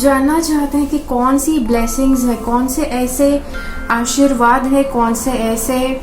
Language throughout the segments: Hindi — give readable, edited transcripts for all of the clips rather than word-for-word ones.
जानना चाहते हैं कि कौन सी ब्लेसिंग्स है, कौन से ऐसे आशीर्वाद है, कौन से ऐसे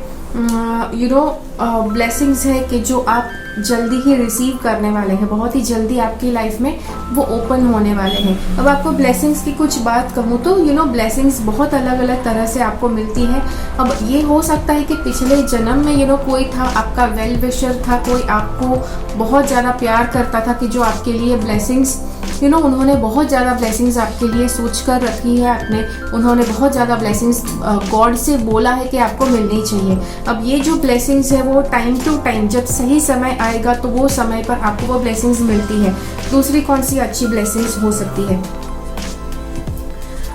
ब्लेसिंग्स है कि जो आप जल्दी ही रिसीव करने वाले हैं, बहुत ही जल्दी आपकी लाइफ में वो ओपन होने वाले हैं। अब आपको ब्लेसिंग्स की कुछ बात कहूँ तो ब्लेसिंग्स बहुत अलग अलग तरह से आपको मिलती है। अब ये हो सकता है कि पिछले जन्म में कोई था, आपका वेल विशर था, कोई आपको बहुत ज़्यादा प्यार करता था कि जो आपके लिए ब्लेसिंग्स उन्होंने बहुत ज़्यादा ब्लेसिंग्स आपके लिए सोच कर रखी है अपने, उन्होंने बहुत ज़्यादा ब्लेसिंग्स गॉड से बोला है कि आपको मिलनी चाहिए। अब ये जो ब्लेसिंग्स है वो टाइम टू टाइम जब सही समय आएगा तो वो समय पर आपको वो ब्लेसिंग्स मिलती है। दूसरी कौन सी अच्छी ब्लेसिंग्स हो सकती है?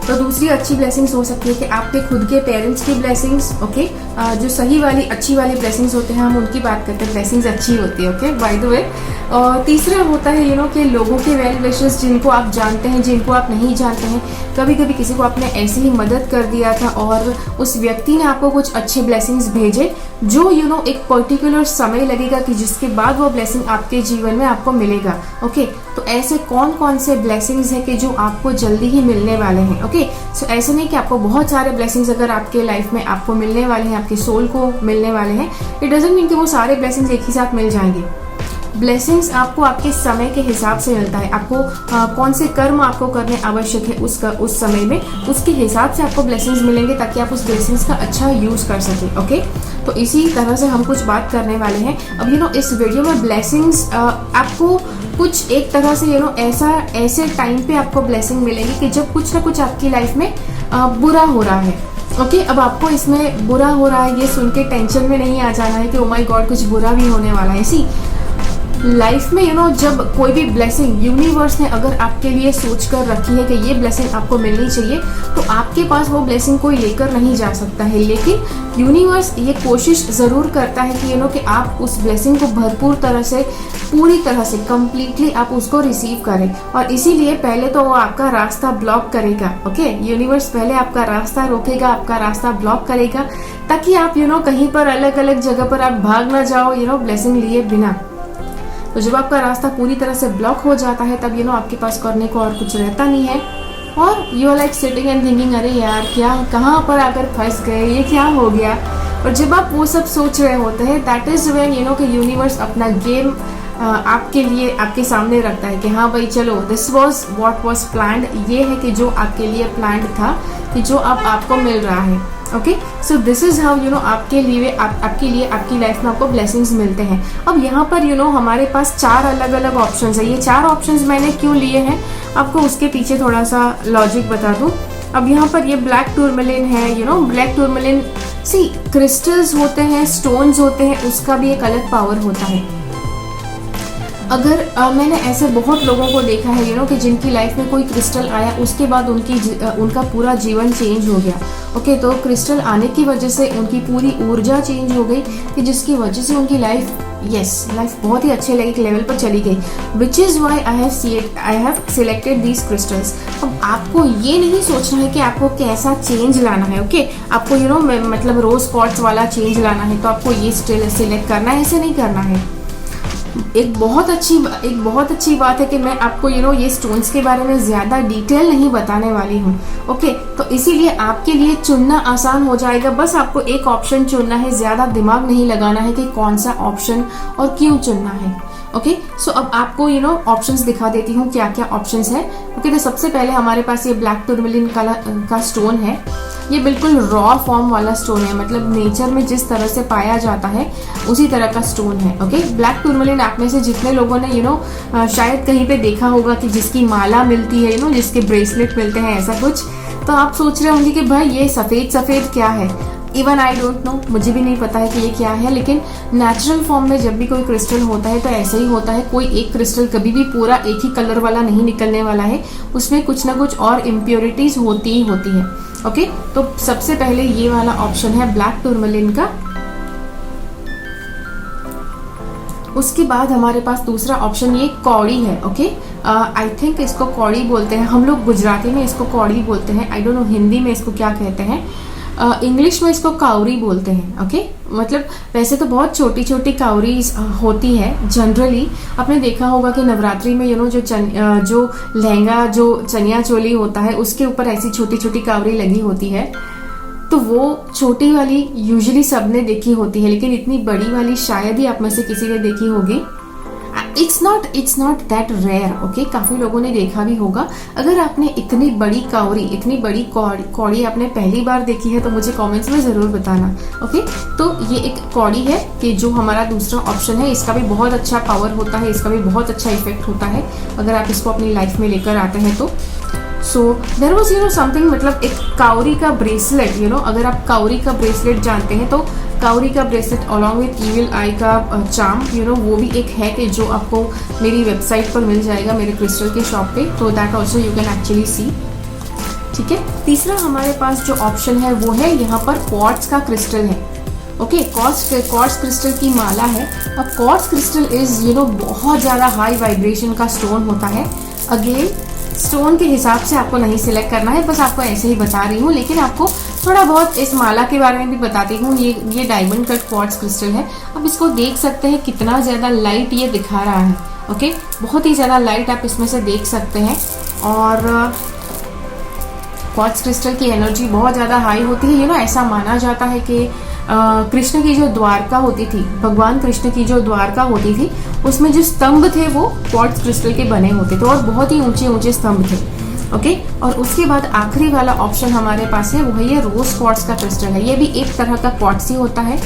तो दूसरी अच्छी ब्लेसिंग्स हो सकती है कि आपके खुद के पेरेंट्स की ब्लेसिंग्स, ओके। जो सही वाली अच्छी वाली ब्लेसिंग्स होते हैं हम उनकी बात करते हैं, ब्लेसिंग्स अच्छी होती है, ओके, बाय द वे। और तीसरा होता है कि लोगों के वेल विशेस, जिनको आप जानते हैं, जिनको आप नहीं जानते हैं। कभी कभी किसी को आपने ऐसे ही मदद कर दिया था और उस व्यक्ति ने आपको कुछ अच्छे ब्लेसिंग्स भेजे जो एक पर्टिकुलर समय लगेगा कि जिसके बाद वो ब्लेसिंग आपके जीवन में आपको मिलेगा, ओके। तो ऐसे कौन कौन से ब्लेसिंग्स हैं कि जो आपको जल्दी ही मिलने वाले हैं, ओके। सो ऐसे नहीं कि आपको बहुत सारे ब्लेसिंग्स अगर आपके लाइफ में आपको मिलने वाले हैं, आपके सोल को मिलने वाले हैं, इट डजंट मीन कि वो सारे ब्लेसिंग्स एक ही साथ मिल जाएंगे। ब्लेसिंग्स आपको आपके समय के हिसाब से मिलता है। आपको कौन से कर्म आपको करने आवश्यक है उस समय में, उसके हिसाब से आपको ब्लेसिंग्स मिलेंगे ताकि आप उस ब्लेसिंग्स का अच्छा यूज़ कर सकें, ओके। तो इसी तरह से हम कुछ बात करने वाले हैं। अब इस वीडियो में ब्लेसिंग्स आपको कुछ एक तरह से ऐसे टाइम पे आपको ब्लेसिंग मिलेगी कि जब कुछ ना कुछ आपकी लाइफ में बुरा हो रहा है, ओके। अब आपको इसमें बुरा हो रहा है ये सुन के टेंशन में नहीं आ जाना है कि ओ माय गॉड कुछ बुरा भी होने वाला है। सी लाइफ में जब कोई भी ब्लेसिंग यूनिवर्स ने अगर आपके लिए सोच कर रखी है कि ये ब्लेसिंग आपको मिलनी चाहिए, तो आपके पास वो ब्लेसिंग कोई लेकर नहीं जा सकता है। लेकिन यूनिवर्स ये कोशिश ज़रूर करता है कि आप उस ब्लेसिंग को भरपूर तरह से, पूरी तरह से, कम्प्लीटली आप उसको रिसीव करें। और इसीलिए पहले तो वो आपका रास्ता ब्लॉक करेगा, ओके। यूनिवर्स पहले आपका रास्ता रोकेगा, आपका रास्ता ब्लॉक करेगा ताकि आप कहीं पर अलग अलग जगह पर आप भाग ना जाओ ब्लेसिंग लिए बिना। तो जब आपका रास्ता पूरी तरह से ब्लॉक हो जाता है तब आपके पास करने को और कुछ रहता नहीं है और you are like sitting and thinking, अरे यार क्या, कहाँ पर आकर फंस गए, ये क्या हो गया। और जब आप वो सब सोच रहे होते हैं, दैट इज व्हेन कि यूनिवर्स अपना गेम आपके लिए आपके सामने रखता है कि हाँ भाई चलो, this was what was planned. ये है कि जो आपके लिए प्लान्ड था कि जो अब आपको मिल रहा है, okay. So this is how आपके लिए आपकी लाइफ में आपको ब्लेसिंग्स मिलते हैं। अब यहाँ पर हमारे पास 4 अलग अलग ऑप्शंस है। ये 4 ऑप्शंस मैंने क्यों लिए हैं आपको उसके पीछे थोड़ा सा लॉजिक बता दूं। अब यहाँ पर ये ब्लैक टूरमलिन है, ब्लैक टूरमलिन, सी क्रिस्टल्स होते हैं, स्टोन्स होते हैं, उसका भी एक अलग पावर होता है। अगर मैंने ऐसे बहुत लोगों को देखा है कि जिनकी लाइफ में कोई क्रिस्टल आया उसके बाद उनका पूरा जीवन चेंज हो गया, ओके। तो क्रिस्टल आने की वजह से उनकी पूरी ऊर्जा चेंज हो गई कि जिसकी वजह से उनकी लाइफ बहुत ही अच्छे लेवल पर चली गई। Which is why I have selected these crystals. अब आपको ये नहीं सोचना है कि आपको कैसा चेंज लाना है, ओके। आपको मतलब रोज क्वार्ट्ज वाला चेंज लाना है तो आपको ये सिलेक्ट करना है, ऐसे नहीं करना है। एक बहुत अच्छी बात है कि मैं आपको ये स्टोन्स के बारे में ज़्यादा डिटेल नहीं बताने वाली हूँ, ओके। तो इसीलिए आपके लिए चुनना आसान हो जाएगा। बस आपको एक ऑप्शन चुनना है, ज़्यादा दिमाग नहीं लगाना है कि कौन सा ऑप्शन और क्यों चुनना है, ओके। सो अब आपको ऑप्शंस दिखा देती हूँ क्या क्या ऑप्शंस है, ओके। तो सबसे पहले हमारे पास ये ब्लैक टूरमलिन का स्टोन है। ये बिल्कुल रॉ फॉर्म वाला स्टोन है, मतलब नेचर में जिस तरह से पाया जाता है उसी तरह का स्टोन है, ओके। ब्लैक टूरमलिन आप में से जितने लोगों ने शायद कहीं पे देखा होगा कि जिसकी माला मिलती है, जिसके ब्रेसलेट मिलते हैं, ऐसा कुछ। तो आप सोच रहे होंगे कि भाई ये सफ़ेद क्या है। इवन आई डोंट नो, मुझे भी नहीं पता है कि ये क्या है। लेकिन नेचुरल फॉर्म में जब भी कोई क्रिस्टल होता है तो ऐसे ही होता है। कोई एक क्रिस्टल कभी भी पूरा एक ही कलर वाला नहीं निकलने वाला है, उसमें कुछ ना कुछ और इम्प्योरिटीज होती ही होती है, ओके। तो सबसे पहले ये वाला ऑप्शन है ब्लैक टूरमलिन का। उसके बाद हमारे पास दूसरा ऑप्शन ये कौड़ी है, ओके। आई थिंक इसको कौड़ी बोलते हैं, हम लोग गुजराती में इसको कौड़ी बोलते हैं, आई डोंट नो हिंदी में इसको क्या कहते हैं। इंग्लिश में इसको काउरी बोलते हैं। ओके, मतलब वैसे तो बहुत छोटी छोटी काउरीज होती है जनरली। आपने देखा होगा कि नवरात्रि में जो लहंगा, जो चनिया चोली होता है, उसके ऊपर ऐसी छोटी छोटी काउरी लगी होती है। तो वो छोटी वाली यूजुअली सबने देखी होती है, लेकिन इतनी बड़ी वाली शायद ही आप में से किसी ने देखी होगी। It's not that rare. Okay, काफी लोगों ने देखा भी होगा। अगर आपने इतनी बड़ी काउरी, इतनी बड़ी कौड़ी आपने पहली बार देखी है तो मुझे कमेंट्स में जरूर बताना। ओके, तो ये एक कौड़ी है कि जो हमारा दूसरा ऑप्शन है, इसका भी बहुत अच्छा पावर होता है, इसका भी बहुत अच्छा इफेक्ट होता है अगर आप इसको अपनी लाइफ में लेकर आते हैं तो। सो देर वॉज समथिंग, मतलब एक काउरी का ब्रेसलेट, अगर आप काउरी का ब्रेसलेट जानते हैं तो काउरी का ब्रेसलेट अलॉन्ग विथ इविल आई का चार्म, वो भी एक है कि जो आपको मेरी वेबसाइट पर मिल जाएगा, मेरे क्रिस्टल के शॉप पे। तो that also you can actually see. ठीक है, तीसरा हमारे पास जो ऑप्शन है वो है यहाँ पर क्वार्ट्ज का क्रिस्टल है। ओके, क्वार्ट्ज क्रिस्टल की माला है। अब क्वार्ट्ज क्रिस्टल इज बहुत ज़्यादा हाई वाइब्रेशन का स्टोन होता है। अगेन, स्टोन के हिसाब से आपको नहीं सिलेक्ट करना है, बस आपको ऐसे ही बता रही हूँ, लेकिन आपको थोड़ा बहुत इस माला के बारे में भी बताती हूँ। ये डायमंड कट क्वार्ट्ज क्रिस्टल है। अब इसको देख सकते हैं कितना ज़्यादा लाइट ये दिखा रहा है। ओके, बहुत ही ज़्यादा लाइट आप इसमें से देख सकते हैं। और क्वार्ट्ज क्रिस्टल की एनर्जी बहुत ज़्यादा हाई होती है। ऐसा माना जाता है कि कृष्ण की जो द्वारका होती थी, भगवान कृष्ण की जो द्वारका होती थी, उसमें जो स्तंभ थे वो क्वार्ट्ज क्रिस्टल के बने होते थे और बहुत ही ऊंचे ऊंचे स्तंभ थे। ओके, और उसके बाद आखिरी वाला ऑप्शन हमारे पास है, वो है ये रोज क्वार्ट्ज का क्रिस्टल है। ये भी एक तरह का क्वार्ट्ज ही होता है,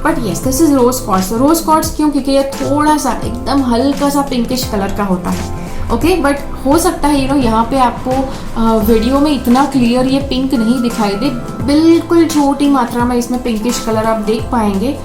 but yes this is rose quartz. Rose quartz क्यों? क्योंकि ये थोड़ा सा एकदम हल्का सा पिंकिश कलर का होता है। ओके, बट हो सकता है यहाँ पे आपको वीडियो में इतना क्लियर ये पिंक नहीं दिखाई दे, बिल्कुल छोटी मात्रा में इसमें पिंकिश कलर आप देख पाएंगे।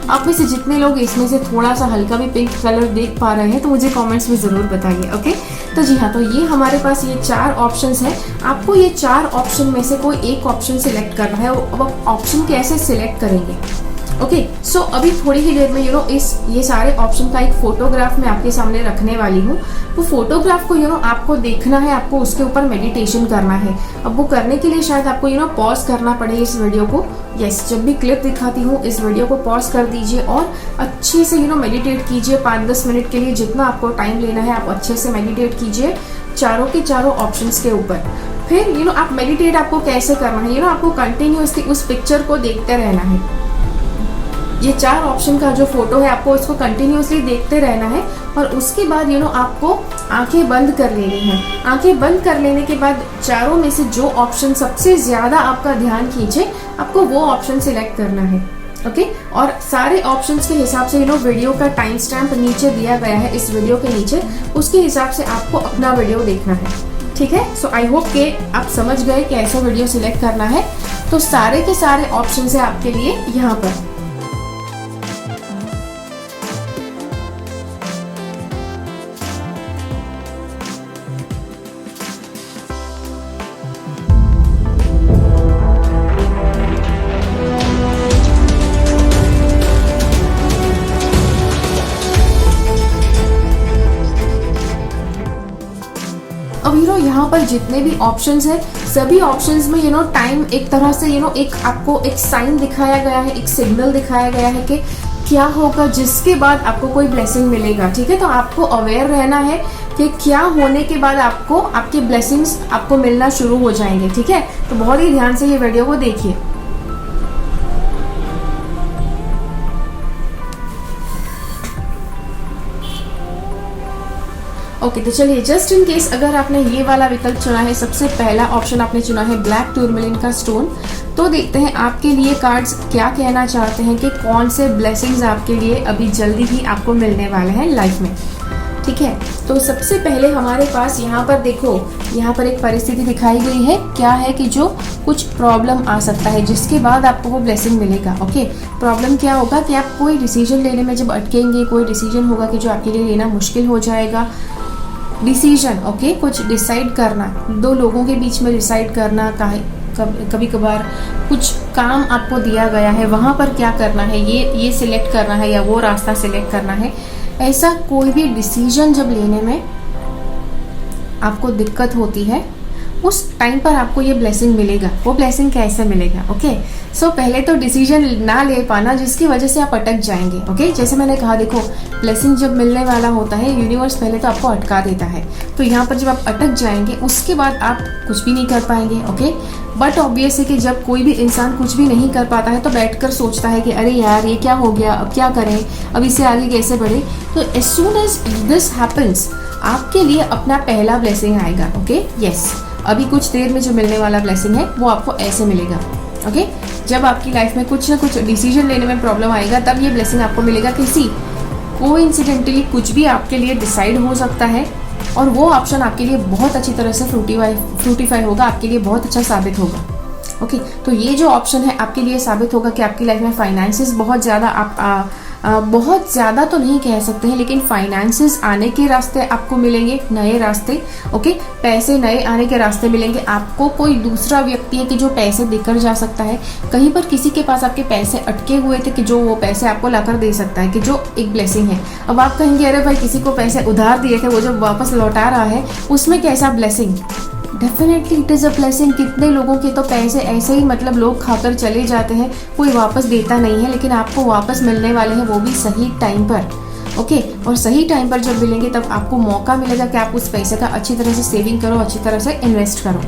आप में से जितने लोग इसमें से थोड़ा सा हल्का भी पिंक कलर देख पा रहे हैं तो मुझे कमेंट्स में ज़रूर बताइए। ओके, तो जी हाँ, तो ये हमारे पास ये 4 ऑप्शंस हैं। आपको ये 4 ऑप्शन में से कोई एक ऑप्शन सिलेक्ट करना है। अब आप ऑप्शन कैसे सिलेक्ट करेंगे? ओके, सो अभी थोड़ी ही देर में ये सारे ऑप्शन का एक फोटोग्राफ मैं आपके सामने रखने वाली हूँ। वो फोटोग्राफ को आपको देखना है, आपको उसके ऊपर मेडिटेशन करना है। अब वो करने के लिए शायद आपको पॉज करना पड़े इस वीडियो को। यस, जब भी क्लिप दिखाती हूँ इस वीडियो को पॉज कर दीजिए और अच्छे से मेडिटेट कीजिए 5-10 मिनट के लिए, जितना आपको टाइम लेना है आप अच्छे से मेडिटेट कीजिए चारों के चारों ऑप्शंस के ऊपर। फिर आप मेडिटेट आपको कैसे करना है, आपको कंटिन्यूअसली उस पिक्चर को देखते रहना है। ये 4 ऑप्शन का जो फोटो है आपको उसको कंटिन्यूअसली देखते रहना है और उसके बाद आपको आंखें बंद कर लेनी है। आंखें बंद कर लेने के बाद चारों में से जो ऑप्शन सबसे ज्यादा आपका ध्यान खींचे आपको वो ऑप्शन सिलेक्ट करना है। ओके, और सारे ऑप्शंस के हिसाब से वीडियो का टाइम स्टैम्प नीचे दिया गया है इस वीडियो के नीचे, उसके हिसाब से आपको अपना वीडियो देखना है। ठीक है, सो आई होप कि आप समझ गए कि ऐसा वीडियो सिलेक्ट करना है। तो सारे के सारे ऑप्शन है आपके लिए यहाँ पर। अब यहाँ पर जितने भी ऑप्शंस है सभी ऑप्शंस में टाइम एक तरह से एक आपको एक साइन दिखाया गया है, एक सिग्नल दिखाया गया है कि क्या होगा जिसके बाद आपको कोई ब्लेसिंग मिलेगा। ठीक है, तो आपको अवेयर रहना है कि क्या होने के बाद आपको आपकी ब्लेसिंग्स आपको मिलना शुरू हो जाएंगे। ठीक है, तो बहुत ही ध्यान से ये वीडियो को देखिए। ओके, तो चलिए जस्ट इन केस अगर आपने ये वाला विकल्प चुना है, सबसे पहला ऑप्शन आपने चुना है ब्लैक टूरमेलिन का स्टोन, तो देखते हैं आपके लिए कार्ड्स क्या कहना चाहते हैं कि कौन से ब्लेसिंग्स आपके लिए अभी जल्दी ही आपको मिलने वाले हैं लाइफ में। ठीक है, तो सबसे पहले हमारे पास यहाँ पर देखो, यहाँ पर एक परिस्थिति दिखाई गई है। क्या है कि जो कुछ प्रॉब्लम आ सकता है जिसके बाद आपको वो ब्लेसिंग मिलेगा। ओके, प्रॉब्लम क्या होगा कि आप कोई डिसीजन लेने में जब अटकेंगे, कोई डिसीजन होगा कि जो आपके लिए लेना मुश्किल हो जाएगा। डिसीजन, ओके, कुछ डिसाइड करना, 2 लोगों के बीच में डिसाइड करना, कभी कभार कुछ काम आपको दिया गया है वहाँ पर क्या करना है, ये सिलेक्ट करना है या वो रास्ता सिलेक्ट करना है। ऐसा कोई भी डिसीजन जब लेने में आपको दिक्कत होती है उस टाइम पर आपको ये ब्लेसिंग मिलेगा। वो ब्लेसिंग कैसे मिलेगा? ओके, सो पहले तो डिसीजन ना ले पाना जिसकी वजह से आप अटक जाएंगे। ओके, जैसे मैंने कहा, देखो ब्लेसिंग जब मिलने वाला होता है, यूनिवर्स पहले तो आपको अटका देता है। तो यहाँ पर जब आप अटक जाएंगे उसके बाद आप कुछ भी नहीं कर पाएंगे। ओके, बट ऑब्वियस है कि जब कोई भी इंसान कुछ भी नहीं कर पाता है तो बैठकर सोचता है कि अरे यार ये क्या हो गया, अब क्या करें, अब इससे आगे कैसे बढ़े। तो as soon as this happens, आपके लिए अपना पहला ब्लेसिंग आएगा। ओके, यस, अभी कुछ देर में जो मिलने वाला ब्लेसिंग है वो आपको ऐसे मिलेगा। ओके, जब आपकी लाइफ में कुछ ना कुछ डिसीजन लेने में प्रॉब्लम आएगा तब ये ब्लेसिंग आपको मिलेगा। किसी कोइंसिडेंटली कुछ भी आपके लिए डिसाइड हो सकता है और वो ऑप्शन आपके लिए बहुत अच्छी तरह से फ्रूटिफाई होगा, आपके लिए बहुत अच्छा साबित होगा। ओके, तो ये जो ऑप्शन है आपके लिए साबित होगा कि आपकी लाइफ में फाइनेंसेस बहुत ज़्यादा बहुत ज़्यादा तो नहीं कह सकते हैं, लेकिन फाइनेंसेस आने के रास्ते आपको मिलेंगे, नए रास्ते। ओके, पैसे नए आने के रास्ते मिलेंगे आपको। कोई दूसरा व्यक्ति है कि जो पैसे देकर जा सकता है, कहीं पर किसी के पास आपके पैसे अटके हुए थे कि जो वो पैसे आपको लाकर दे सकता है, कि जो एक ब्लेसिंग है। अब आप कहेंगे अरे भाई किसी को पैसे उधार दिए थे वो जब वापस लौटा रहा है उसमें कैसा blessing? Definitely it is a blessing. कितने लोगों के तो पैसे ऐसे ही मतलब लोग खाकर चले जाते हैं, कोई वापस देता नहीं है, लेकिन आपको वापस मिलने वाले हैं, वो भी सही टाइम पर। ओके, और सही टाइम पर जब मिलेंगे तब आपको मौका मिलेगा कि आप उस पैसे का अच्छी तरह से सेविंग करो, अच्छी तरह से इन्वेस्ट करो।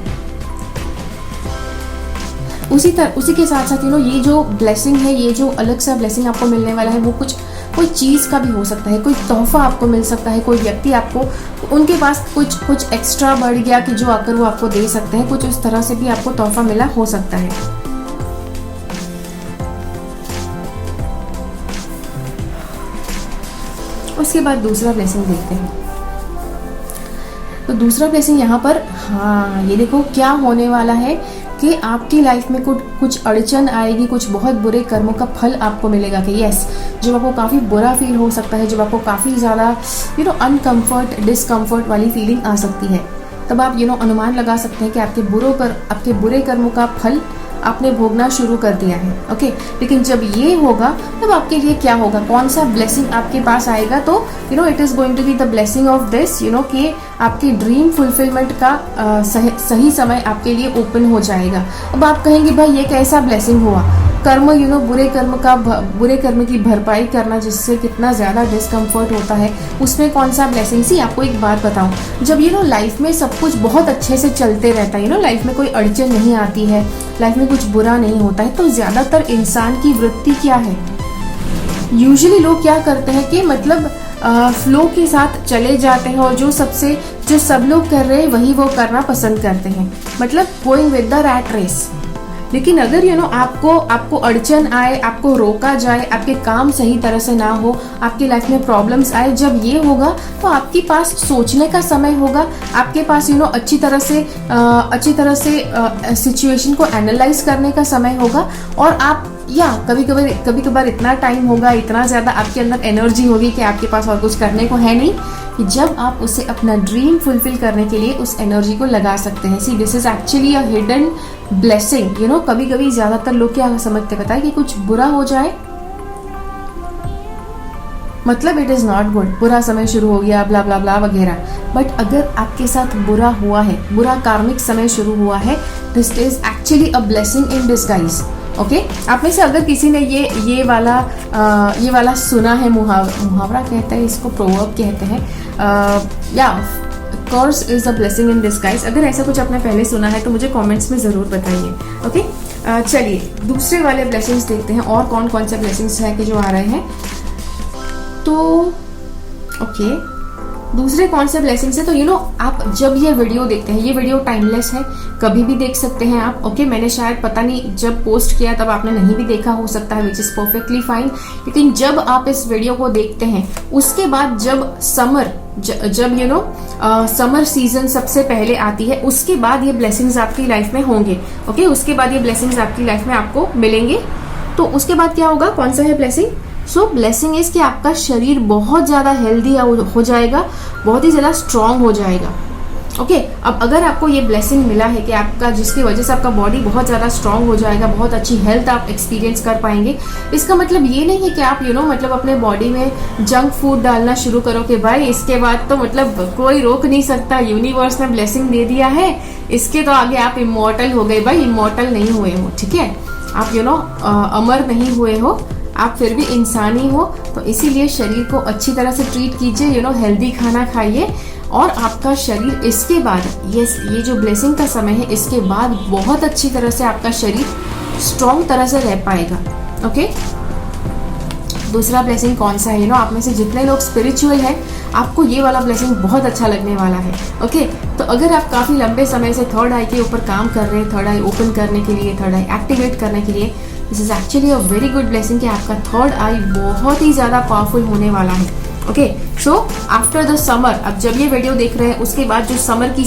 उसी के साथ साथ ये जो ब्लेसिंग है, ये जो अलग सा ब्लेसिंग आपको मिलने वाला है, वो कोई चीज़ का भी हो सकता है, कोई तोहफा आपको मिल सकता है, कोई व्यक्ति आपको उनके पास कुछ एक्स्ट्रा बढ़ गया कि जो आकर वो आपको दे सकते हैं, कुछ उस तरह से भी आपको तोहफा मिला हो सकता है। उसके बाद दूसरा ब्लेसिंग देखते हैं। तो दूसरा ब्लेसिंग यहाँ पर, हाँ ये देखो क्या होने वाला है कि आपकी लाइफ में कुछ अड़चन आएगी, कुछ बहुत बुरे कर्मों का फल आपको मिलेगा। कि यस, जब आपको काफ़ी बुरा फील हो सकता है, जब आपको काफ़ी ज़्यादा अनकम्फर्ट डिस्कम्फर्ट वाली फीलिंग आ सकती है, तब आप अनुमान लगा सकते हैं कि आपके बुरे कर्मों का फल आपने भोगना शुरू कर दिया है। ओके, लेकिन जब ये होगा तब आपके लिए क्या होगा, कौन सा ब्लेसिंग आपके पास आएगा? तो it is going to be the blessing of this कि आपके ड्रीम फुलफिलमेंट का सही समय आपके लिए ओपन हो जाएगा। अब आप कहेंगे भाई ये कैसा ब्लेसिंग हुआ? कर्म बुरे कर्म की भरपाई करना, जिससे कितना ज़्यादा डिस्कम्फर्ट होता है, उसमें कौन सा ब्लेसिंग? सी आपको एक बात बताऊं, जब लाइफ में सब कुछ बहुत अच्छे से चलते रहता है, लाइफ में कोई अड़चन नहीं आती है, लाइफ में कुछ बुरा नहीं होता है, तो ज़्यादातर इंसान की वृत्ति क्या है? यूजुअली लोग क्या करते हैं कि मतलब फ्लो के साथ चले जाते हैं और जो सब लोग कर रहे हैं वही वो करना पसंद करते हैं, मतलब going with the rat race. लेकिन अगर आपको अड़चन आए, आपको रोका जाए, आपके काम सही तरह से ना हो, आपकी लाइफ में प्रॉब्लम्स आए, जब ये होगा तो आपके पास सोचने का समय होगा, आपके पास अच्छी तरह से सिचुएशन को एनालाइज करने का समय होगा। और आप कभी कभार इतना टाइम होगा, इतना ज़्यादा आपके अंदर एनर्जी होगी कि आपके पास और कुछ करने को है नहीं, कि जब आप उसे अपना ड्रीम फुलफिल करने के लिए उस एनर्जी को लगा सकते हैं। सी this is actually a hidden blessing. कभी कभी ज़्यादातर लोग क्या समझते पता है कि कुछ बुरा हो जाए मतलब इट इज़ नॉट गुड, बुरा समय शुरू हो गया, ब्ला ब्ला ब्ला वगैरह। बट अगर आपके साथ बुरा हुआ है, बुरा कार्मिक समय शुरू हुआ है, this is actually a blessing in disguise. Okay, आप में से अगर किसी ने ये वाला सुना है, मुहावरा कहते हैं इसको, प्रोवर्ब कहते हैं, curse is a blessing in disguise. अगर ऐसा कुछ आपने पहले सुना है तो मुझे कमेंट्स में ज़रूर बताइए। ओके, चलिए दूसरे वाले ब्लेसिंग्स देखते हैं और कौन कौन से ब्लेसिंग्स हैं कि जो आ रहे हैं। तो ओके, दूसरे कौन से ब्लेसिंग्स है? तो आप जब ये वीडियो देखते हैं, ये वीडियो टाइमलेस है, कभी भी देख सकते हैं आप। ओके, मैंने शायद पता नहीं जब पोस्ट किया तब आपने नहीं भी देखा हो सकता है, विच इज़ परफेक्टली फाइन। लेकिन जब आप इस वीडियो को देखते हैं उसके बाद जब समर सीजन सबसे पहले आती है, उसके बाद ये ब्लेसिंग्स आपकी लाइफ में होंगे। ओके, उसके बाद ये ब्लेसिंग्स आपकी लाइफ में आपको मिलेंगे। तो उसके बाद क्या होगा, कौन सा है ब्लेसिंग? सो ब्लेसिंग इज कि आपका शरीर बहुत ज़्यादा हेल्दी हो जाएगा, बहुत ही ज़्यादा स्ट्रांग हो जाएगा। ओके अब अगर आपको ये ब्लेसिंग मिला है कि आपका जिसकी वजह से आपका बॉडी बहुत ज़्यादा स्ट्रांग हो जाएगा, बहुत अच्छी हेल्थ आप एक्सपीरियंस कर पाएंगे, इसका मतलब ये नहीं है कि आप मतलब अपने बॉडी में जंक फूड डालना शुरू करो कि भाई इसके बाद तो मतलब कोई रोक नहीं सकता, यूनिवर्स ने ब्लेसिंग दे दिया है, इसके तो आगे आप इमॉर्टल हो गए। भाई इमॉर्टल नहीं हुए हो, ठीक है, आप अमर नहीं हुए हो, आप फिर भी इंसानी हो। तो इसीलिए शरीर को अच्छी तरह से ट्रीट कीजिए, हेल्दी खाना खाइए, और आपका शरीर इसके बाद ये जो ब्लेसिंग का समय है, इसके बाद बहुत अच्छी तरह से आपका शरीर स्ट्रॉन्ग तरह से रह पाएगा। ओके दूसरा ब्लेसिंग कौन सा है? आप में से जितने लोग स्पिरिचुअल है, आपको ये वाला ब्लेसिंग बहुत अच्छा लगने वाला है। ओके तो अगर आप काफ़ी लंबे समय से थर्ड आई के ऊपर काम कर रहे हैं, थर्ड आई ओपन करने के लिए, थर्ड आई एक्टिवेट करने के लिए, this is actually a very good blessing कि आपका थर्ड आई बहुत ही ज़्यादा पावरफुल होने वाला है। Okay so after the summer, अब जब ये वीडियो देख रहे हैं उसके बाद जो समर की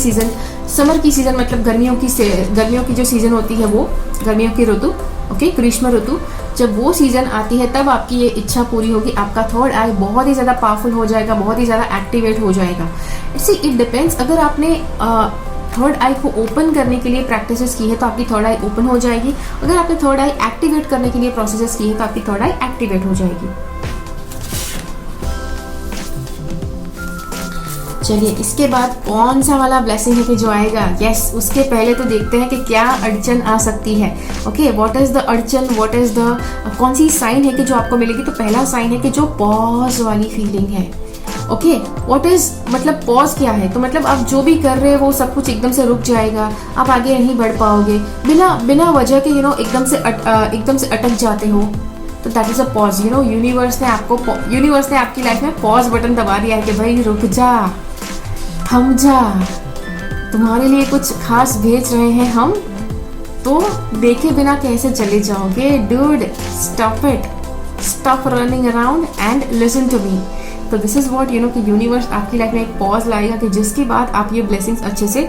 सीजन मतलब गर्मियों की जो सीजन होती है, वो गर्मियों की ऋतु, ओके ग्रीष्म ऋतु, जब वो सीजन आती है तब आपकी ये इच्छा पूरी होगी, आपका थर्ड आई बहुत ही ज़्यादा पावरफुल हो जाएगा, बहुत ही ज़्यादा एक्टिवेट हो जाएगा। इट डिपेंड्स, अगर आपने थर्ड आई को ओपन करने के लिए प्रैक्टिसेस की है तो आपकी थर्ड आई ओपन हो जाएगी, अगर आपने थर्ड आई एक्टिवेट करने के लिए प्रोसेसेस की है तो आपकी थर्ड आई एक्टिवेट हो जाएगी। चलिए इसके बाद कौन सा वाला ब्लेसिंग है कि जो आएगा? यस उसके पहले तो देखते हैं कि क्या अड़चन आ सकती है। ओके व्हाट इज द अड़चन, व्हाट इज द कौन सी साइन है कि जो आपको मिलेगी? तो पहला साइन है कि जो पॉज वाली फीलिंग है। ओके व्हाट इज मतलब पॉज क्या है? तो मतलब आप जो भी कर रहे हैं वो सब कुछ एकदम से रुक जाएगा, आप आगे नहीं बढ़ पाओगे, बिना वजह के एकदम से अटक जाते हो, तो that is a pause. Universe ने आपकी लाइफ में पॉज बटन दबा दिया है कि भाई रुक जा, थम जा, तुम्हारे लिए कुछ खास भेज रहे हैं हम, तो देखे बिना कैसे चले जाओगे? Dude stop it, stop running around and listen to me. तो दिस इज व्हाट कि यूनिवर्स आपकी लाइफ में एक पॉज लाएगा कि जिसके बाद आप ये ब्लेसिंग्स अच्छे से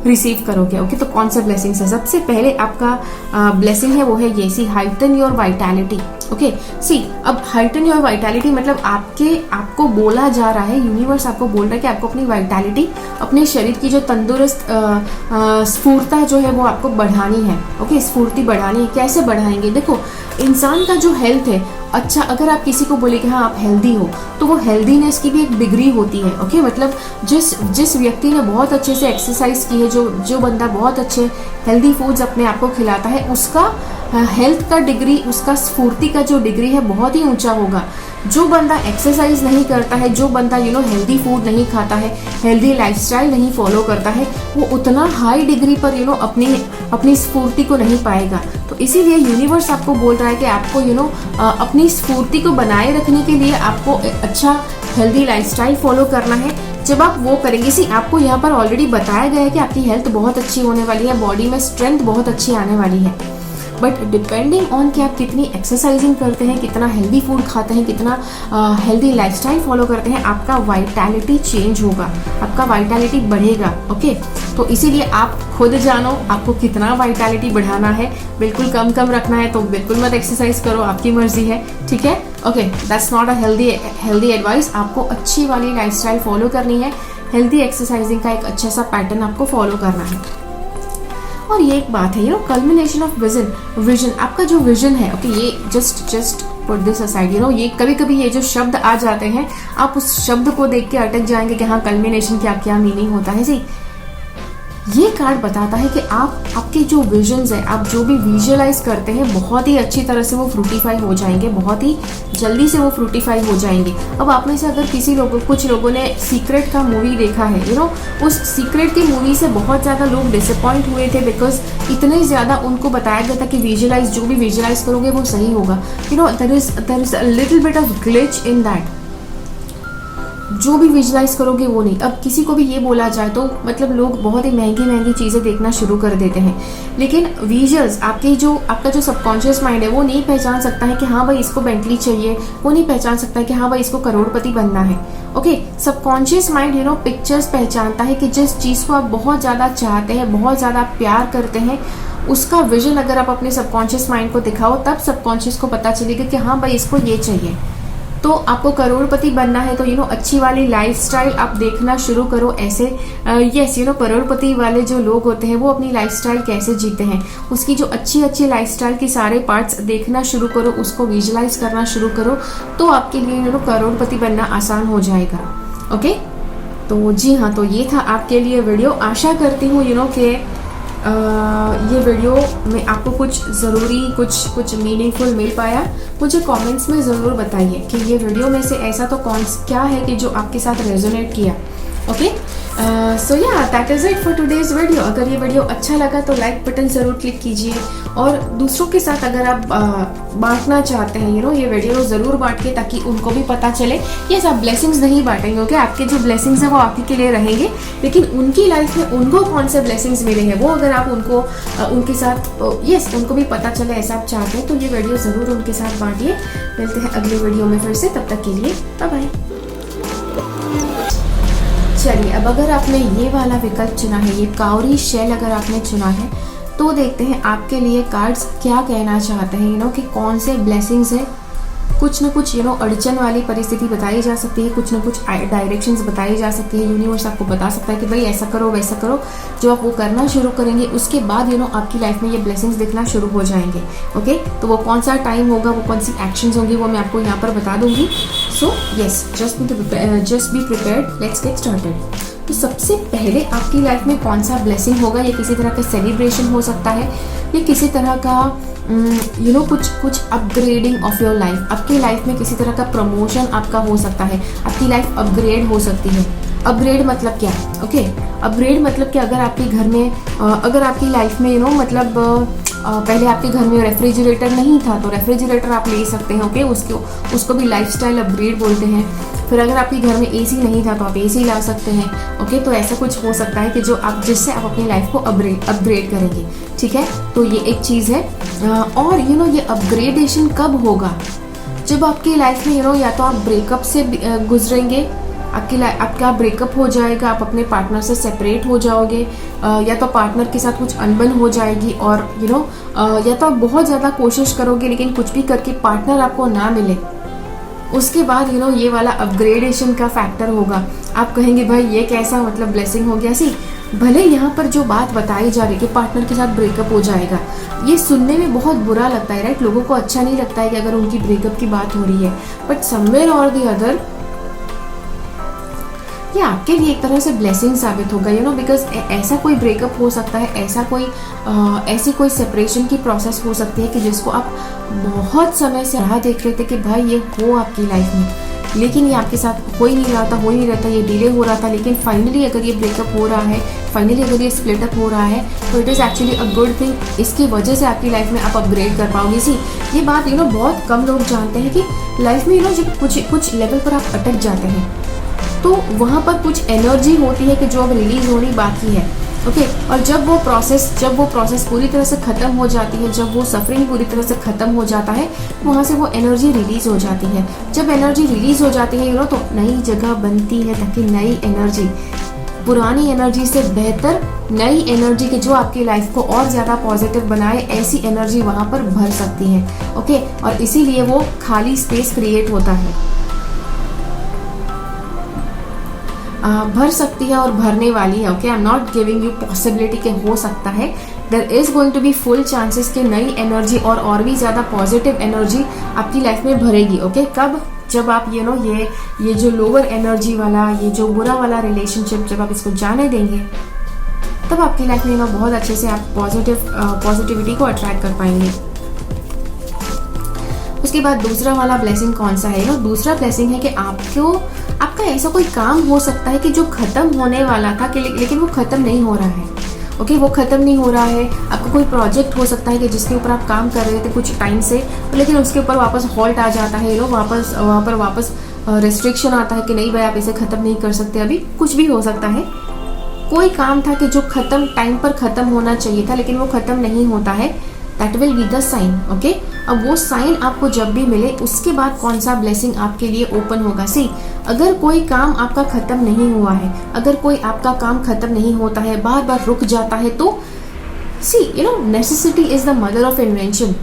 रिसीव करोगे। ओके तो कौन सा ब्लेसिंग्स है? सबसे पहले आपका ब्लेसिंग है वो है ये, सी हाइटन योर वाइटैलिटी। ओके सी अब हाइटन योर वाइटैलिटी मतलब आपको बोला जा रहा है, यूनिवर्स आपको बोल रहा है कि आपको अपनी वाइटैलिटी, अपने शरीर की जो तंदुरुस्त स्फूर्ता जो है वो आपको बढ़ानी है। ओके स्फूर्ति बढ़ानी है। कैसे बढ़ाएंगे? देखो इंसान का जो हेल्थ है, अच्छा अगर आप किसी को बोले कि हाँ आप हेल्दी हो, तो वो हेल्दीनेस की भी एक डिग्री होती है। ओके मतलब जिस व्यक्ति ने बहुत अच्छे से एक्सरसाइज की है, जो बंदा बहुत अच्छे हेल्दी फूड्स अपने आप को खिलाता है, उसका हेल्थ का डिग्री, उसका स्फूर्ति का जो डिग्री है बहुत ही ऊंचा होगा। जो बंदा एक्सरसाइज नहीं करता है, जो बंदा हेल्दी फूड नहीं खाता है, हेल्दी लाइफस्टाइल नहीं फॉलो करता है, वो उतना हाई डिग्री पर अपनी स्फूर्ति को नहीं पाएगा। तो इसीलिए यूनिवर्स आपको बोल रहा है कि आपको अपनी स्फूर्ति को बनाए रखने के लिए आपको अच्छा हेल्दी लाइफस्टाइल फॉलो करना है। जब आप वो करेंगे, आपको यहाँ पर ऑलरेडी बताया गया है कि आपकी हेल्थ बहुत अच्छी होने वाली है, बॉडी में स्ट्रेंथ बहुत अच्छी आने वाली है, बट डिपेंडिंग ऑन कि आप कितनी एक्सरसाइजिंग करते हैं, कितना हेल्दी फूड खाते हैं, कितना हेल्दी लाइफस्टाइल फॉलो करते हैं, आपका वाइटैलिटी चेंज होगा, आपका वाइटैलिटी बढ़ेगा। ओके तो इसीलिए आप खुद जानो आपको कितना वाइटैलिटी बढ़ाना है। बिल्कुल कम रखना है तो बिल्कुल मत एक्सरसाइज करो, आपकी मर्जी है, ठीक है। Okay that's not a healthy advice. आपको अच्छी वाली लाइफस्टाइल फॉलो करनी है, हेल्दी एक्सरसाइजिंग का एक अच्छा सा पैटर्न आपको फॉलो करना है। और ये एक बात है कल्मिनेशन ऑफ विजन, आपका जो विजन है, ओके ये जस्ट पुट दिस असाइड। ये कभी ये जो शब्द आ जाते हैं, आप उस शब्द को देख के अटक जाएंगे कि हाँ कल्मिनेशन क्या मीनिंग होता है। जी ये कार्ड बताता है कि आपके जो विजन्स है, आप जो भी विजुअलाइज करते हैं, बहुत ही अच्छी तरह से वो फ्रूटिफाई हो जाएंगे, बहुत ही जल्दी से वो फ्रूटिफाई हो जाएंगे। अब आप में से अगर कुछ लोगों ने सीक्रेट का मूवी देखा है, उस सीक्रेट की मूवी से बहुत ज़्यादा लोग डिसअपॉइंट हुए थे, बिकॉज इतने ज़्यादा उनको बताया गया था कि जो भी विजुअलाइज करोगे वो सही होगा। There is a little bit of glitch in that, जो भी विजुअलाइज करोगे वो नहीं। अब किसी को भी ये बोला जाए तो मतलब लोग बहुत ही महंगी चीज़ें देखना शुरू कर देते हैं, लेकिन विजुअल्स आपका जो सबकॉन्शियस माइंड है वो नहीं पहचान सकता है कि हाँ भाई इसको बेंटली चाहिए, वो नहीं पहचान सकता है कि हाँ भाई इसको करोड़पति बनना है। ओके सबकॉन्शियस माइंड पिक्चर्स पहचानता है कि जिस चीज़ को आप बहुत ज़्यादा चाहते हैं, बहुत ज़्यादा प्यार करते हैं, उसका विजन अगर आप अपने सबकॉन्शियस माइंड को दिखाओ, तब सबकॉन्शियस को पता चलेगा कि हाँ भाई इसको ये चाहिए। तो आपको करोड़पति बनना है तो अच्छी वाली लाइफस्टाइल आप देखना शुरू करो। ऐसे यस करोड़पति वाले जो लोग होते हैं वो अपनी लाइफस्टाइल कैसे जीते हैं, उसकी जो अच्छी अच्छी लाइफस्टाइल की सारे पार्ट्स देखना शुरू करो, उसको विजुलाइज करना शुरू करो, तो आपके लिए करोड़पति बनना आसान हो जाएगा। ओके, तो जी हाँ, तो ये था आपके लिए वीडियो। आशा करती हूँ कि ये वीडियो में आपको कुछ ज़रूरी कुछ मीनिंगफुल मिल पाया। मुझे कमेंट्स में ज़रूर बताइए कि ये वीडियो में से ऐसा तो क्या है कि जो आपके साथ रेजोनेट किया। ओके, सो या that is it for today's video. अगर ये वीडियो अच्छा लगा तो लाइक बटन ज़रूर क्लिक कीजिए, और दूसरों के साथ अगर आप बांटना चाहते हैं ये वीडियो ज़रूर बांटिए, ताकि उनको भी पता चले। ये सब ब्लेसिंग्स नहीं बांटेंगे, ओके, आपके जो ब्लेसिंग्स हैं वो आपके के लिए रहेंगे, लेकिन उनकी लाइफ में उनको कौन से ब्लेसिंग्स मिले हैं वो अगर आप उनको उनके साथ उनको भी पता चले, ऐसा आप चाहते हैं तो ये वीडियो ज़रूर उनके साथ बांटिए। मिलते हैं अगले वीडियो में फिर से, तब तक के लिए बाय बाय। चलिए, अब अगर आपने ये वाला विकल्प चुना है, ये काउरी शेल अगर आपने चुना है, तो देखते हैं आपके लिए कार्ड्स क्या कहना चाहते हैं। कि कौन से ब्लेसिंग्स है। कुछ न कुछ अड़चन वाली परिस्थिति बताई जा सकती है, कुछ न कुछ डायरेक्शंस बताई जा सकती है। यूनिवर्स आपको बता सकता है कि भाई ऐसा करो वैसा करो। जो आप वो करना शुरू करेंगे उसके बाद आपकी लाइफ में ये ब्लेसिंग्स दिखना शुरू हो जाएंगे। ओके, तो वो कौन सा टाइम होगा, वो कौन सी एक्शंस होंगी, वो मैं आपको यहाँ पर बता दूंगी। So yes, just be prepared, let's get started. तो सबसे पहले आपकी लाइफ में कौन सा ब्लेसिंग होगा? ये किसी तरह का सेलिब्रेशन हो सकता है, ये किसी तरह का कुछ अपग्रेडिंग ऑफ योर लाइफ। आपकी लाइफ में किसी तरह का प्रमोशन आपका हो सकता है, आपकी लाइफ अपग्रेड हो सकती है। अपग्रेड मतलब क्या? ओके, अपग्रेड मतलब कि अगर आपके घर में अगर आपकी लाइफ में पहले आपके घर में रेफ्रिजरेटर नहीं था तो रेफ्रिजरेटर आप ले सकते हैं। ओके, उसको भी लाइफस्टाइल अपग्रेड बोलते हैं। फिर अगर आपके घर में एसी नहीं था तो आप एसी ला सकते हैं। ओके, तो ऐसा कुछ हो सकता है कि जिससे आप अपनी लाइफ को अपग्रेड करेंगे। ठीक है, तो ये एक चीज़ है। और ये अपग्रेडेशन कब होगा? जब आपकी लाइफ में या तो आप ब्रेकअप से गुजरेंगे, आपका ब्रेकअप हो जाएगा, आप अपने पार्टनर से सेपरेट हो जाओगे, या तो पार्टनर के साथ कुछ अनबन हो जाएगी, और या तो आप बहुत ज़्यादा कोशिश करोगे लेकिन कुछ भी करके पार्टनर आपको ना मिले। उसके बाद ये वाला अपग्रेडेशन का फैक्टर होगा। आप कहेंगे भाई ये कैसा ब्लेसिंग हो गया। भले यहाँ पर जो बात बताई जा रही है कि पार्टनर के साथ ब्रेकअप हो जाएगा, ये सुनने में बहुत बुरा लगता है, राइट? लोगों को अच्छा नहीं लगता है कि अगर उनकी ब्रेकअप की बात हो रही है, बट समवेयर और द अदर ये आपके लिए एक तरह से ब्लेसिंग साबित होगा। बिकॉज ऐसा कोई ब्रेकअप हो सकता है, ऐसी कोई सेपरेशन की प्रोसेस हो सकती है कि जिसको आप बहुत समय से राह देख रहे थे कि भाई ये हो आपकी लाइफ में, लेकिन ये आपके साथ हो ही नहीं रहा था, ये डिले हो रहा था। लेकिन फाइनली अगर ये ब्रेकअप हो रहा है, फाइनली अगर ये स्प्लिट अप हो रहा है, तो it is actually a good thing. इसकी वजह से आपकी लाइफ में आप अपग्रेड कर पाओगे। ये बात बहुत कम लोग जानते हैं कि लाइफ में जब कुछ लेवल पर आप अटक जाते हैं तो वहाँ पर कुछ एनर्जी होती है कि जो अब रिलीज होनी बाकी है। ओके, और जब वो प्रोसेस पूरी तरह से ख़त्म हो जाती है, जब वो सफरिंग पूरी तरह से ख़त्म हो जाता है, वहाँ से वो एनर्जी रिलीज़ हो जाती है। जब एनर्जी रिलीज़ हो जाती है तो नई जगह बनती है, ताकि नई एनर्जी, पुरानी एनर्जी से बेहतर नई एनर्जी के जो आपकी लाइफ को और ज़्यादा पॉजिटिव बनाए, ऐसी एनर्जी वहाँ पर भर सकती है। ओके, और इसीलिए वो खाली स्पेस क्रिएट होता है, भर सकती है और भरने वाली है। Okay, I am not giving you possibility के हो सकता है, there is going to be full chances कि नई एनर्जी और भी ज़्यादा पॉजिटिव एनर्जी आपकी लाइफ में भरेगी। ओके, कब? जब आप ये जो लोअर एनर्जी वाला, ये जो बुरा वाला रिलेशनशिप जब आप इसको जाने देंगे, तब आपकी लाइफ में बहुत अच्छे से आप पॉजिटिविटी को अट्रैक्ट कर पाएंगे। उसके बाद दूसरा वाला ब्लेसिंग कौन सा है? दूसरा ब्लेसिंग है कि आपका ऐसा कोई काम हो सकता है कि जो खत्म होने वाला था लेकिन वो खत्म नहीं हो रहा है। ओके, वो खत्म नहीं हो रहा है। आपका कोई प्रोजेक्ट हो सकता है कि जिसके ऊपर आप काम कर रहे थे कुछ टाइम से, लेकिन उसके ऊपर वापस हॉल्ट आ जाता है, वापस रेस्ट्रिक्शन आता है कि नहीं भाई आप इसे खत्म नहीं कर सकते। अभी कुछ भी हो सकता है, कोई काम था कि जो टाइम पर खत्म होना चाहिए था लेकिन वो खत्म नहीं होता है। That will be the sign. Okay, अब वो साइन आपको जब भी मिले उसके बाद कौन सा ब्लेसिंग आपके लिए ओपन होगा। अगर कोई काम आपका खत्म नहीं हुआ है, अगर कोई आपका काम खत्म नहीं होता है, बार बार रुक जाता है, तो necessity is the mother of invention.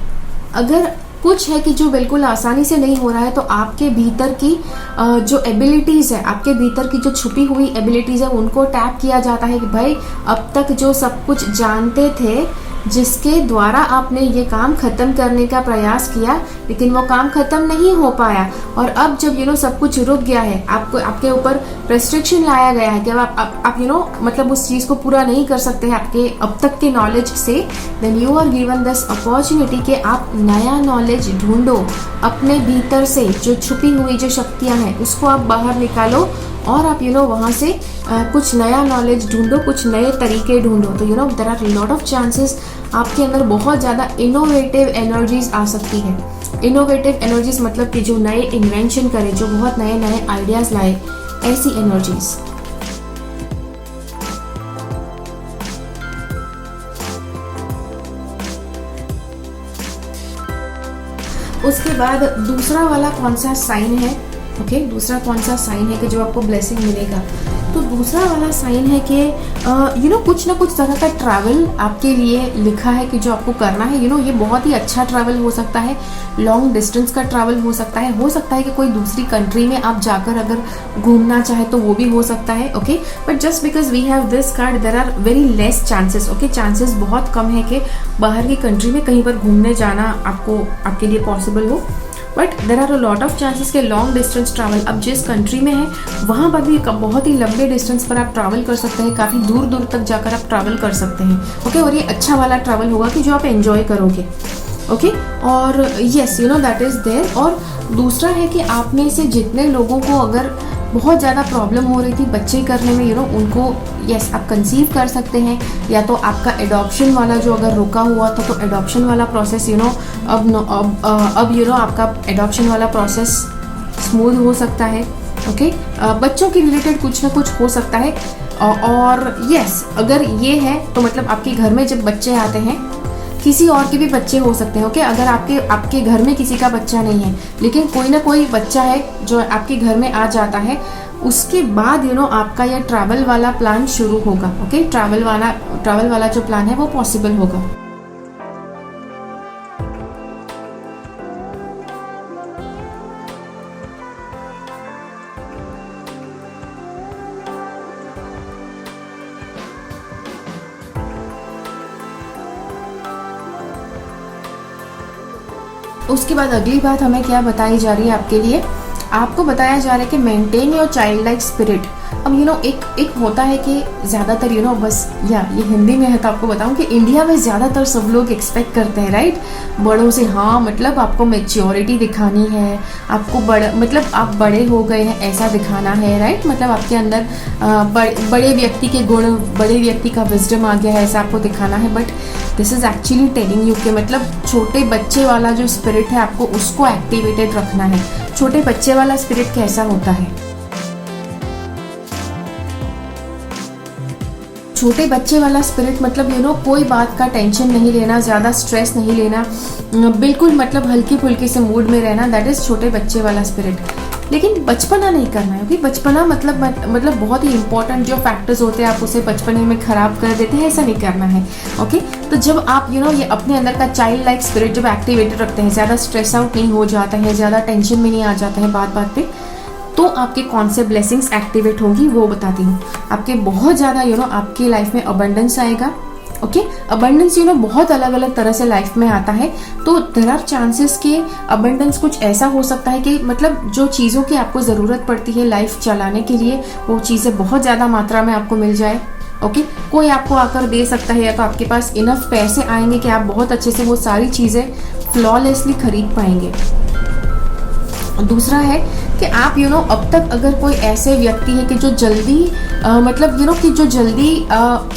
अगर कुछ है कि जो बिल्कुल आसानी से नहीं हो रहा है, तो आपके भीतर की जो एबिलिटीज है, आपके भीतर की जो छुपी हुई एबिलिटीज है, उनको टैप किया जाता है कि भाई अब तक जो सब कुछ जानते थे, जिसके द्वारा आपने ये काम खत्म करने का प्रयास किया, लेकिन वो काम खत्म नहीं हो पाया, और अब जब सब कुछ रुक गया है, आपको आपके ऊपर रेस्ट्रिक्शन लाया गया है कि अब आप मतलब उस चीज को पूरा नहीं कर सकते हैं आपके अब तक के नॉलेज से, then you are given this opportunity कि आप नया नॉलेज ढूंढो, अपने भीतर से जो छुपी हुई जो शक्तियां हैं उसको आप बाहर निकालो, और आप वहाँ से कुछ नया नॉलेज ढूंढो, कुछ नए तरीके ढूंढो। तो there are lot of chances आपके अंदर बहुत ज़्यादा इनोवेटिव एनर्जीज आ सकती है। इनोवेटिव एनर्जीज मतलब कि जो नए इन्वेंशन करे, जो बहुत नए नए आइडियाज लाए, ऐसी एनर्जीज। उसके बाद दूसरा वाला कौन सा साइन है, दूसरा कौन सा साइन है कि जो आपको ब्लेसिंग मिलेगा? तो दूसरा वाला साइन है कि कुछ ना कुछ तरह का ट्रैवल आपके लिए लिखा है कि जो आपको करना है। ये बहुत ही अच्छा ट्रैवल हो सकता है, लॉन्ग डिस्टेंस का ट्रैवल हो सकता है कि कोई दूसरी कंट्री में आप जाकर अगर घूमना चाहे तो वो भी हो सकता है। Okay, but just because we have this card there are very less chances. Chances बहुत कम है कि बाहर की कंट्री में कहीं पर घूमने जाना आपके लिए पॉसिबल हो, but there are a lot of chances के लॉन्ग डिस्टेंस ट्रैवल, अब जिस कंट्री में है वहाँ पर भी बहुत ही लंबे डिस्टेंस पर आप ट्रैवल कर सकते हैं, काफ़ी दूर दूर तक जाकर आप ट्रैवल कर सकते हैं। और ये अच्छा वाला ट्रैवल होगा कि जो आप एंजॉय करोगे। और येस दैट इज़ देयर। और दूसरा है कि आप में से जितने लोगों को अगर बहुत ज़्यादा प्रॉब्लम हो रही थी बच्चे करने में, उनको यस आप कंसीव कर सकते हैं, या तो आपका एडॉप्शन वाला जो अगर रुका हुआ था तो एडॉप्शन वाला प्रोसेस अब आपका एडॉप्शन वाला प्रोसेस स्मूथ हो सकता है। बच्चों के रिलेटेड कुछ ना कुछ हो सकता है। और यस अगर ये है तो मतलब आपके घर में जब बच्चे आते हैं, किसी और के भी बच्चे हो सकते हैं। अगर आपके घर में किसी का बच्चा नहीं है, लेकिन कोई ना कोई बच्चा है जो आपके घर में आ जाता है, उसके बाद आपका यह ट्रैवल वाला प्लान शुरू होगा। ट्रैवल वाला जो प्लान है वो पॉसिबल होगा। उसके बाद अगली बात हमें क्या बताई जा रही है आपके लिए? आपको बताया जा रहा है कि maintain your child like spirit. अब एक होता है कि ज़्यादातर बस ये हिंदी में है तो आपको बताऊं कि इंडिया में ज़्यादातर सब लोग एक्सपेक्ट करते हैं राइट, बड़ों से, हाँ मतलब आपको मैच्योरिटी दिखानी है, आपको मतलब आप बड़े हो गए हैं ऐसा दिखाना है राइट, मतलब आपके अंदर बड़े व्यक्ति के गुण, बड़े व्यक्ति का विजडम आ गया है ऐसा आपको दिखाना है। But this is actually telling you कि मतलब छोटे बच्चे वाला जो स्पिरिट है आपको उसको एक्टिवेटेड रखना है। छोटे बच्चे वाला स्पिरिट कैसा होता है? छोटे बच्चे वाला स्पिरिट मतलब कोई बात का टेंशन नहीं लेना, ज़्यादा स्ट्रेस नहीं लेना, बिल्कुल मतलब हल्की फुल्की से मूड में रहना, दैट इज़ छोटे बच्चे वाला स्पिरिट। लेकिन बचपना नहीं करना है, क्योंकि बचपना मतलब बहुत ही इंपॉर्टेंट जो फैक्टर्स होते हैं आप उसे बचपने में खराब कर देते हैं, ऐसा नहीं करना है। तो जब आप ये अपने अंदर का चाइल्ड लाइक स्पिरिट जब एक्टिवेटेड रखते हैं, ज़्यादा स्ट्रेस आउट नहीं हो जाता है, ज़्यादा टेंशन में नहीं आ जाता है बात बात पे, तो आपके कौन से ब्लेसिंग्स एक्टिवेट होंगी वो बताती हूँ। आपके बहुत ज़्यादा आपकी लाइफ में अबंडेंस आएगा। अबंडेंस बहुत अलग अलग तरह से लाइफ में आता है, तो देयर आर चांसेस कि अबंडेंस कुछ ऐसा हो सकता है कि मतलब जो चीज़ों की आपको ज़रूरत पड़ती है लाइफ चलाने के लिए, वो चीज़ें बहुत ज़्यादा मात्रा में आपको मिल जाए। कोई आपको आकर दे सकता है, या तो आपके पास इनफ पैसे आएंगे कि आप बहुत अच्छे से वो सारी चीज़ें फ्लॉलेसली खरीद पाएंगे। दूसरा है कि आप अब तक अगर कोई ऐसे व्यक्ति है कि जो जल्दी मतलब कि जो जल्दी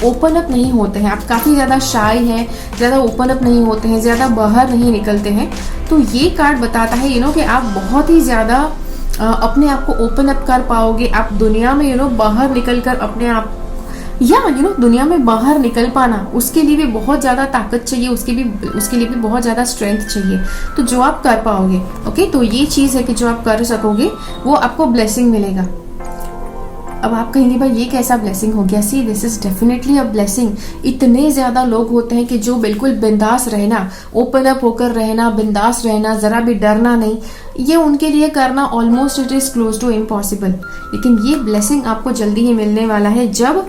ओपन अप नहीं होते हैं, आप काफ़ी ज़्यादा शाय हैं, ज़्यादा ओपन अप नहीं होते हैं, ज़्यादा बाहर नहीं निकलते हैं, तो ये कार्ड बताता है कि आप बहुत ही ज़्यादा अपने आप को ओपन अप कर पाओगे। आप दुनिया में बाहर निकल कर अपने आप दुनिया में बाहर निकल पाना, उसके लिए भी बहुत ज़्यादा ताकत चाहिए, उसके लिए भी बहुत ज़्यादा स्ट्रेंथ चाहिए, तो जो आप कर पाओगे। तो ये चीज़ है कि जो आप कर सकोगे वो आपको ब्लेसिंग मिलेगा। अब आप कहेंगे भाई ये कैसा ब्लेसिंग हो गया? See, this is definitely a blessing. इतने ज्यादा लोग होते हैं कि जो बिल्कुल बिंदास रहना, ओपन अप होकर रहना, बिंदास रहना, जरा भी डरना नहीं, ये उनके लिए करना almost it is close to impossible. लेकिन ये ब्लेसिंग आपको जल्दी ही मिलने वाला है जब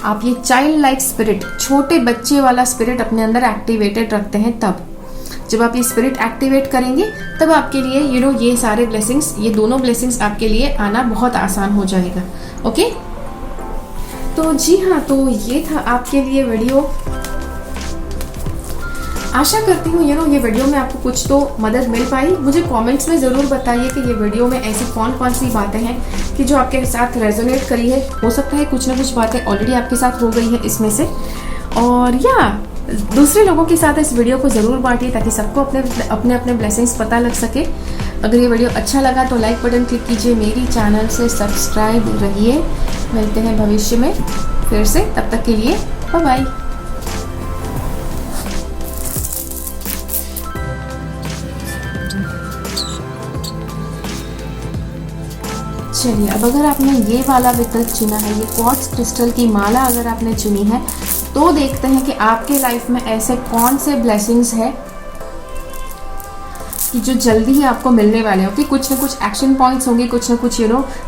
आप ये चाइल्ड लाइक स्पिरिट, छोटे बच्चे वाला स्पिरिट अपने अंदर एक्टिवेटेड रखते हैं। तब जब आप ये स्पिरिट एक्टिवेट करेंगे तब आपके लिए ये सारे ब्लेसिंग्स, ये दोनों ब्लेसिंग्स आपके लिए आना बहुत आसान हो जाएगा। ओके, तो जी हाँ, तो ये था आपके लिए वीडियो। आशा करती हूँ ये वीडियो में आपको कुछ तो मदद मिल पाई। मुझे कमेंट्स में ज़रूर बताइए कि ये वीडियो में ऐसी कौन कौन सी बातें हैं कि जो आपके साथ रेजोनेट करी है। हो सकता है कुछ ना कुछ बातें ऑलरेडी आपके साथ हो गई है इसमें से, और दूसरे लोगों के साथ इस वीडियो को ज़रूर बांटिए ताकि सबको अपने अपने ब्लेसिंग्स पता लग सके। अगर ये वीडियो अच्छा लगा तो लाइक बटन क्लिक कीजिए, मेरी चैनल से सब्सक्राइब रहिए। मिलते हैं भविष्य में फिर से, तब तक के लिए बाय बाय। चलिए, अब अगर आपने ये वाला विकल्प चुना है, ये क्वार्ट्ज क्रिस्टल की माला अगर आपने चुनी है, तो देखते हैं कि आपके लाइफ में ऐसे कौन से ब्लेसिंग्स हैं कि जो जल्दी ही आपको मिलने वाले हैं। ओके, कुछ ना कुछ एक्शन पॉइंट्स होंगे, कुछ ना कुछ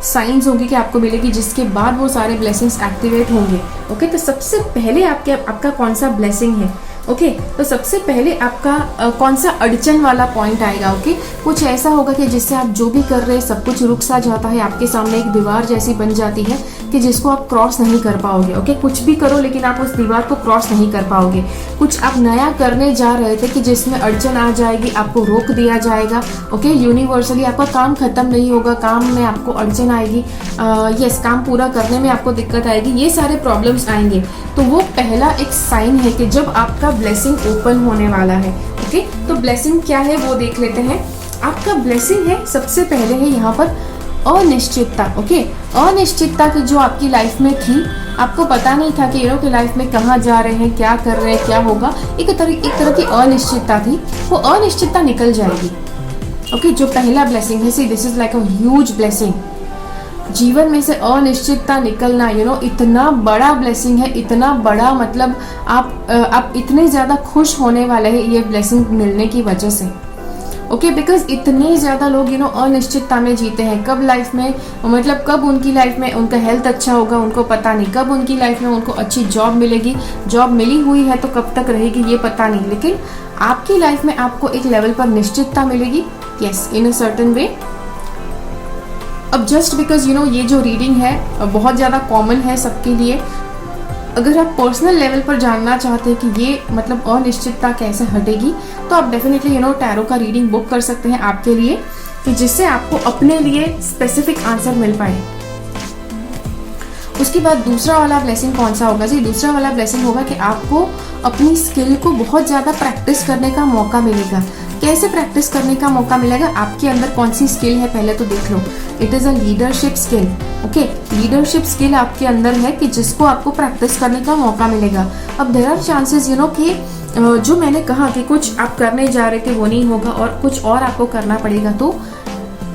साइंस होंगे कि आपको मिलेगी, जिसके बाद वो सारे ब्लेसिंग्स एक्टिवेट होंगे। ओके, तो सबसे पहले आपका कौन सा ब्लेसिंग है? ओके, तो सबसे पहले आपका कौन सा अड़चन वाला पॉइंट आएगा? ओके, कुछ ऐसा होगा कि जिससे आप जो भी कर रहे हैं सब कुछ रुक सा जाता है, आपके सामने एक दीवार जैसी बन जाती है कि जिसको आप क्रॉस नहीं कर पाओगे। ओके, कुछ भी करो लेकिन आप उस दीवार को क्रॉस नहीं कर पाओगे। कुछ आप नया करने जा रहे थे कि जिसमें अड़चन आ जाएगी, आपको रोक दिया जाएगा। ओके, यूनिवर्सली आपका काम खत्म नहीं होगा, काम में आपको अड़चन आएगी, यस, काम पूरा करने में आपको दिक्कत आएगी, ये सारे प्रॉब्लम्स आएंगे। तो वो पहला एक साइन है कि जब आपका ब्लेसिंग ओपन होने वाला है। ओके, तो ब्लेसिंग क्या है वो देख लेते हैं। आपका ब्लेसिंग है, सबसे पहले है यहाँ पर अनिश्चितता। ओके, अनिश्चितता की जो आपकी लाइफ में थी, आपको पता नहीं था कि कि लाइफ में कहाँ जा रहे हैं, क्या कर रहे हैं, क्या होगा, एक तरह की अनिश्चितता थी, वो अनिश्चितता निकल जाएगी। ओके, जो पहला ब्लेसिंग है, सी this is like a huge blessing. जीवन में से अनिश्चितता निकलना इतना बड़ा ब्लेसिंग है, इतना बड़ा, मतलब आप इतने ज़्यादा खुश होने वाले हैं ये ब्लेसिंग मिलने की वजह से। ओके, बिकॉज इतने ज़्यादा लोग अनिश्चितता में जीते हैं। कब लाइफ में, मतलब कब उनकी लाइफ में उनका हेल्थ अच्छा होगा उनको पता नहीं, कब उनकी लाइफ में उनको अच्छी जॉब मिलेगी, जॉब मिली हुई है तो कब तक रहेगी ये पता नहीं, लेकिन आपकी लाइफ में आपको एक लेवल पर निश्चितता मिलेगी, yes, in a certain way. अब जस्ट बिकॉज ये जो रीडिंग है बहुत ज़्यादा कॉमन है सबके लिए, अगर आप पर्सनल लेवल पर जानना चाहते हैं कि ये मतलब अनिश्चितता कैसे हटेगी, तो आप डेफिनेटली टैरो का रीडिंग बुक कर सकते हैं आपके लिए, कि जिससे आपको अपने लिए स्पेसिफिक आंसर मिल पाए। उसके बाद दूसरा वाला ब्लेसिंग कौन सा होगा जी? दूसरा वाला ब्लेसिंग होगा कि आपको अपनी स्किल को बहुत ज़्यादा प्रैक्टिस करने का मौका मिलेगा। कैसे प्रैक्टिस करने का मौका मिलेगा? आपके अंदर कौन सी स्किल है पहले तो देख लो। It is a leadership skill. Okay, leadership skill आपके अंदर है कि जिसको आपको प्रैक्टिस करने का मौका मिलेगा। अब देयर आर चांसेस कि जो मैंने कहा कि कुछ आप करने जा रहे थे वो नहीं होगा और कुछ और आपको करना पड़ेगा, तो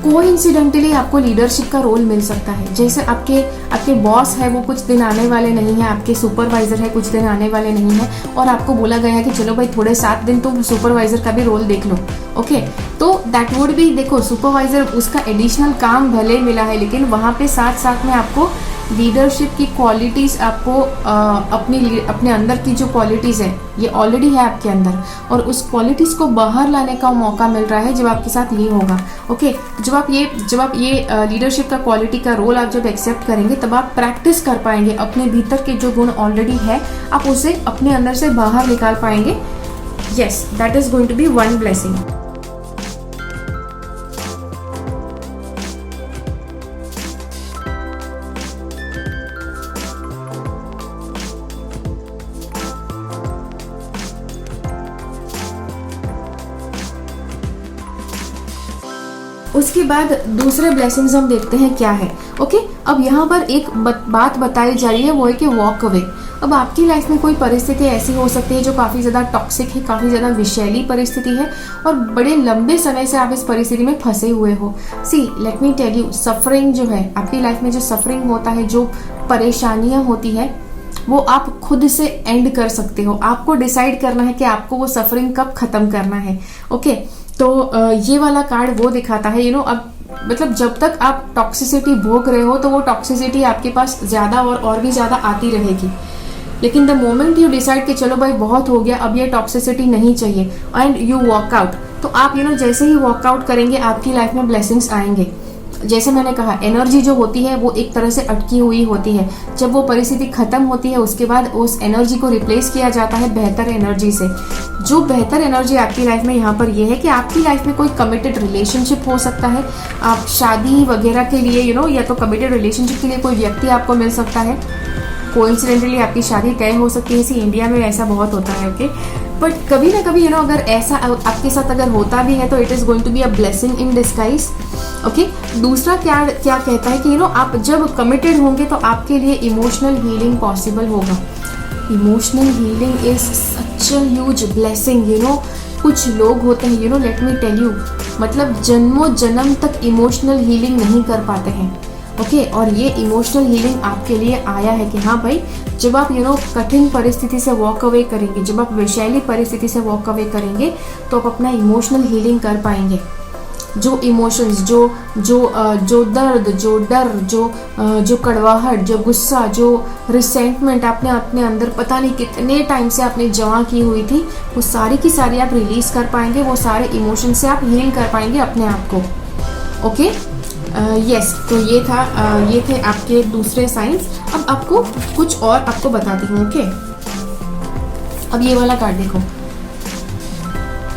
कोइंसिडेंटली आपको लीडरशिप का रोल मिल सकता है। जैसे आपके बॉस है वो कुछ दिन आने वाले नहीं है, आपके सुपरवाइजर है कुछ दिन आने वाले नहीं है, और आपको बोला गया है कि चलो भाई थोड़े 7 दिन तुम सुपरवाइजर का भी रोल देख लो। ओके, तो दैट वुड भी, देखो सुपरवाइजर उसका एडिशनल काम भले मिला है, लेकिन वहाँ पे साथ साथ में आपको लीडरशिप की क्वालिटीज़, आपको अपने अंदर की जो क्वालिटीज़ है ये ऑलरेडी है आपके अंदर, और उस क्वालिटीज़ को बाहर लाने का मौका मिल रहा है जब आपके साथ ये होगा। ओके, जब आप ये लीडरशिप का क्वालिटी का रोल आप जब एक्सेप्ट करेंगे, तब आप प्रैक्टिस कर पाएंगे, अपने भीतर के जो गुण ऑलरेडी है आप उसे अपने अंदर से बाहर निकाल पाएंगे। Yes, that is going to be one blessing. उसके बाद दूसरे ब्लेसिंग्स हम देखते हैं क्या है। ओके, अब यहाँ पर एक बात बताई जा रही है, वो है कि वॉक अवे। अब आपकी लाइफ में कोई परिस्थिति ऐसी हो सकती है जो काफ़ी ज़्यादा टॉक्सिक है, काफ़ी ज़्यादा विषैली परिस्थिति है और बड़े लंबे समय से आप इस परिस्थिति में फंसे हुए हो। See let me tell you, suffering जो है आपकी लाइफ में, जो सफरिंग होता है, जो परेशानियां होती है, वो आप खुद से एंड कर सकते हो। आपको डिसाइड करना है कि आपको वो सफरिंग कब खत्म करना है। ओके, तो ये वाला कार्ड वो दिखाता है अब मतलब जब तक आप टॉक्सिसिटी भोग रहे हो तो वो टॉक्सिसिटी आपके पास ज्यादा और भी ज्यादा आती रहेगी। लेकिन द मोमेंट यू डिसाइड कि चलो भाई बहुत हो गया, अब ये टॉक्सिसिटी नहीं चाहिए, एंड यू वॉक आउट, तो आप जैसे ही वॉक आउट करेंगे आपकी लाइफ में ब्लेसिंग्स आएंगे। जैसे मैंने कहा, एनर्जी जो होती है वो एक तरह से अटकी हुई होती है। जब वो परिस्थिति खत्म होती है उसके बाद उस एनर्जी को रिप्लेस किया जाता है बेहतर एनर्जी से। जो बेहतर एनर्जी आपकी लाइफ में यहाँ पर ये है कि आपकी लाइफ में कोई कमिटेड रिलेशनशिप हो सकता है। आप शादी वगैरह के लिए या तो कमिटेड रिलेशनशिप के लिए कोई व्यक्ति आपको मिल सकता है। कोइंसिडेंटली आपकी शादी तय हो सकती है। इंडिया में ऐसा बहुत होता है। ओके, बट कभी ना कभी अगर ऐसा आपके साथ अगर होता भी है तो it is going to be a blessing in disguise. Okay, दूसरा क्या कहता है कि आप जब कमिटेड होंगे तो आपके लिए इमोशनल हीलिंग पॉसिबल होगा। Emotional healing is such a huge blessing. कुछ लोग होते हैं लेट मी टेल यू, मतलब जन्मों जन्म तक इमोशनल हीलिंग नहीं कर पाते हैं। ओके, और ये इमोशनल हीलिंग आपके लिए आया है कि हाँ भाई, जब आप कठिन परिस्थिति से वॉक अवे करेंगे, जब आप विषैली परिस्थिति से वॉक अवे करेंगे तो आप अपना इमोशनल हीलिंग कर पाएंगे। जो इमोशंस, जो दर्द, जो डर, जो कड़वाहट, जो गुस्सा, जो रिसेंटमेंट आपने अपने अंदर पता नहीं कितने टाइम से आपने जमा की हुई थी, वो सारी की सारी आप रिलीज कर पाएंगे। वो सारे इमोशन से आप हील कर पाएंगे अपने आप को। ओके, यस, तो ये थे आपके दूसरे साइंस। अब आपको कुछ और आपको बताती हूँ। ओके, अब ये वाला कार्ड देखो,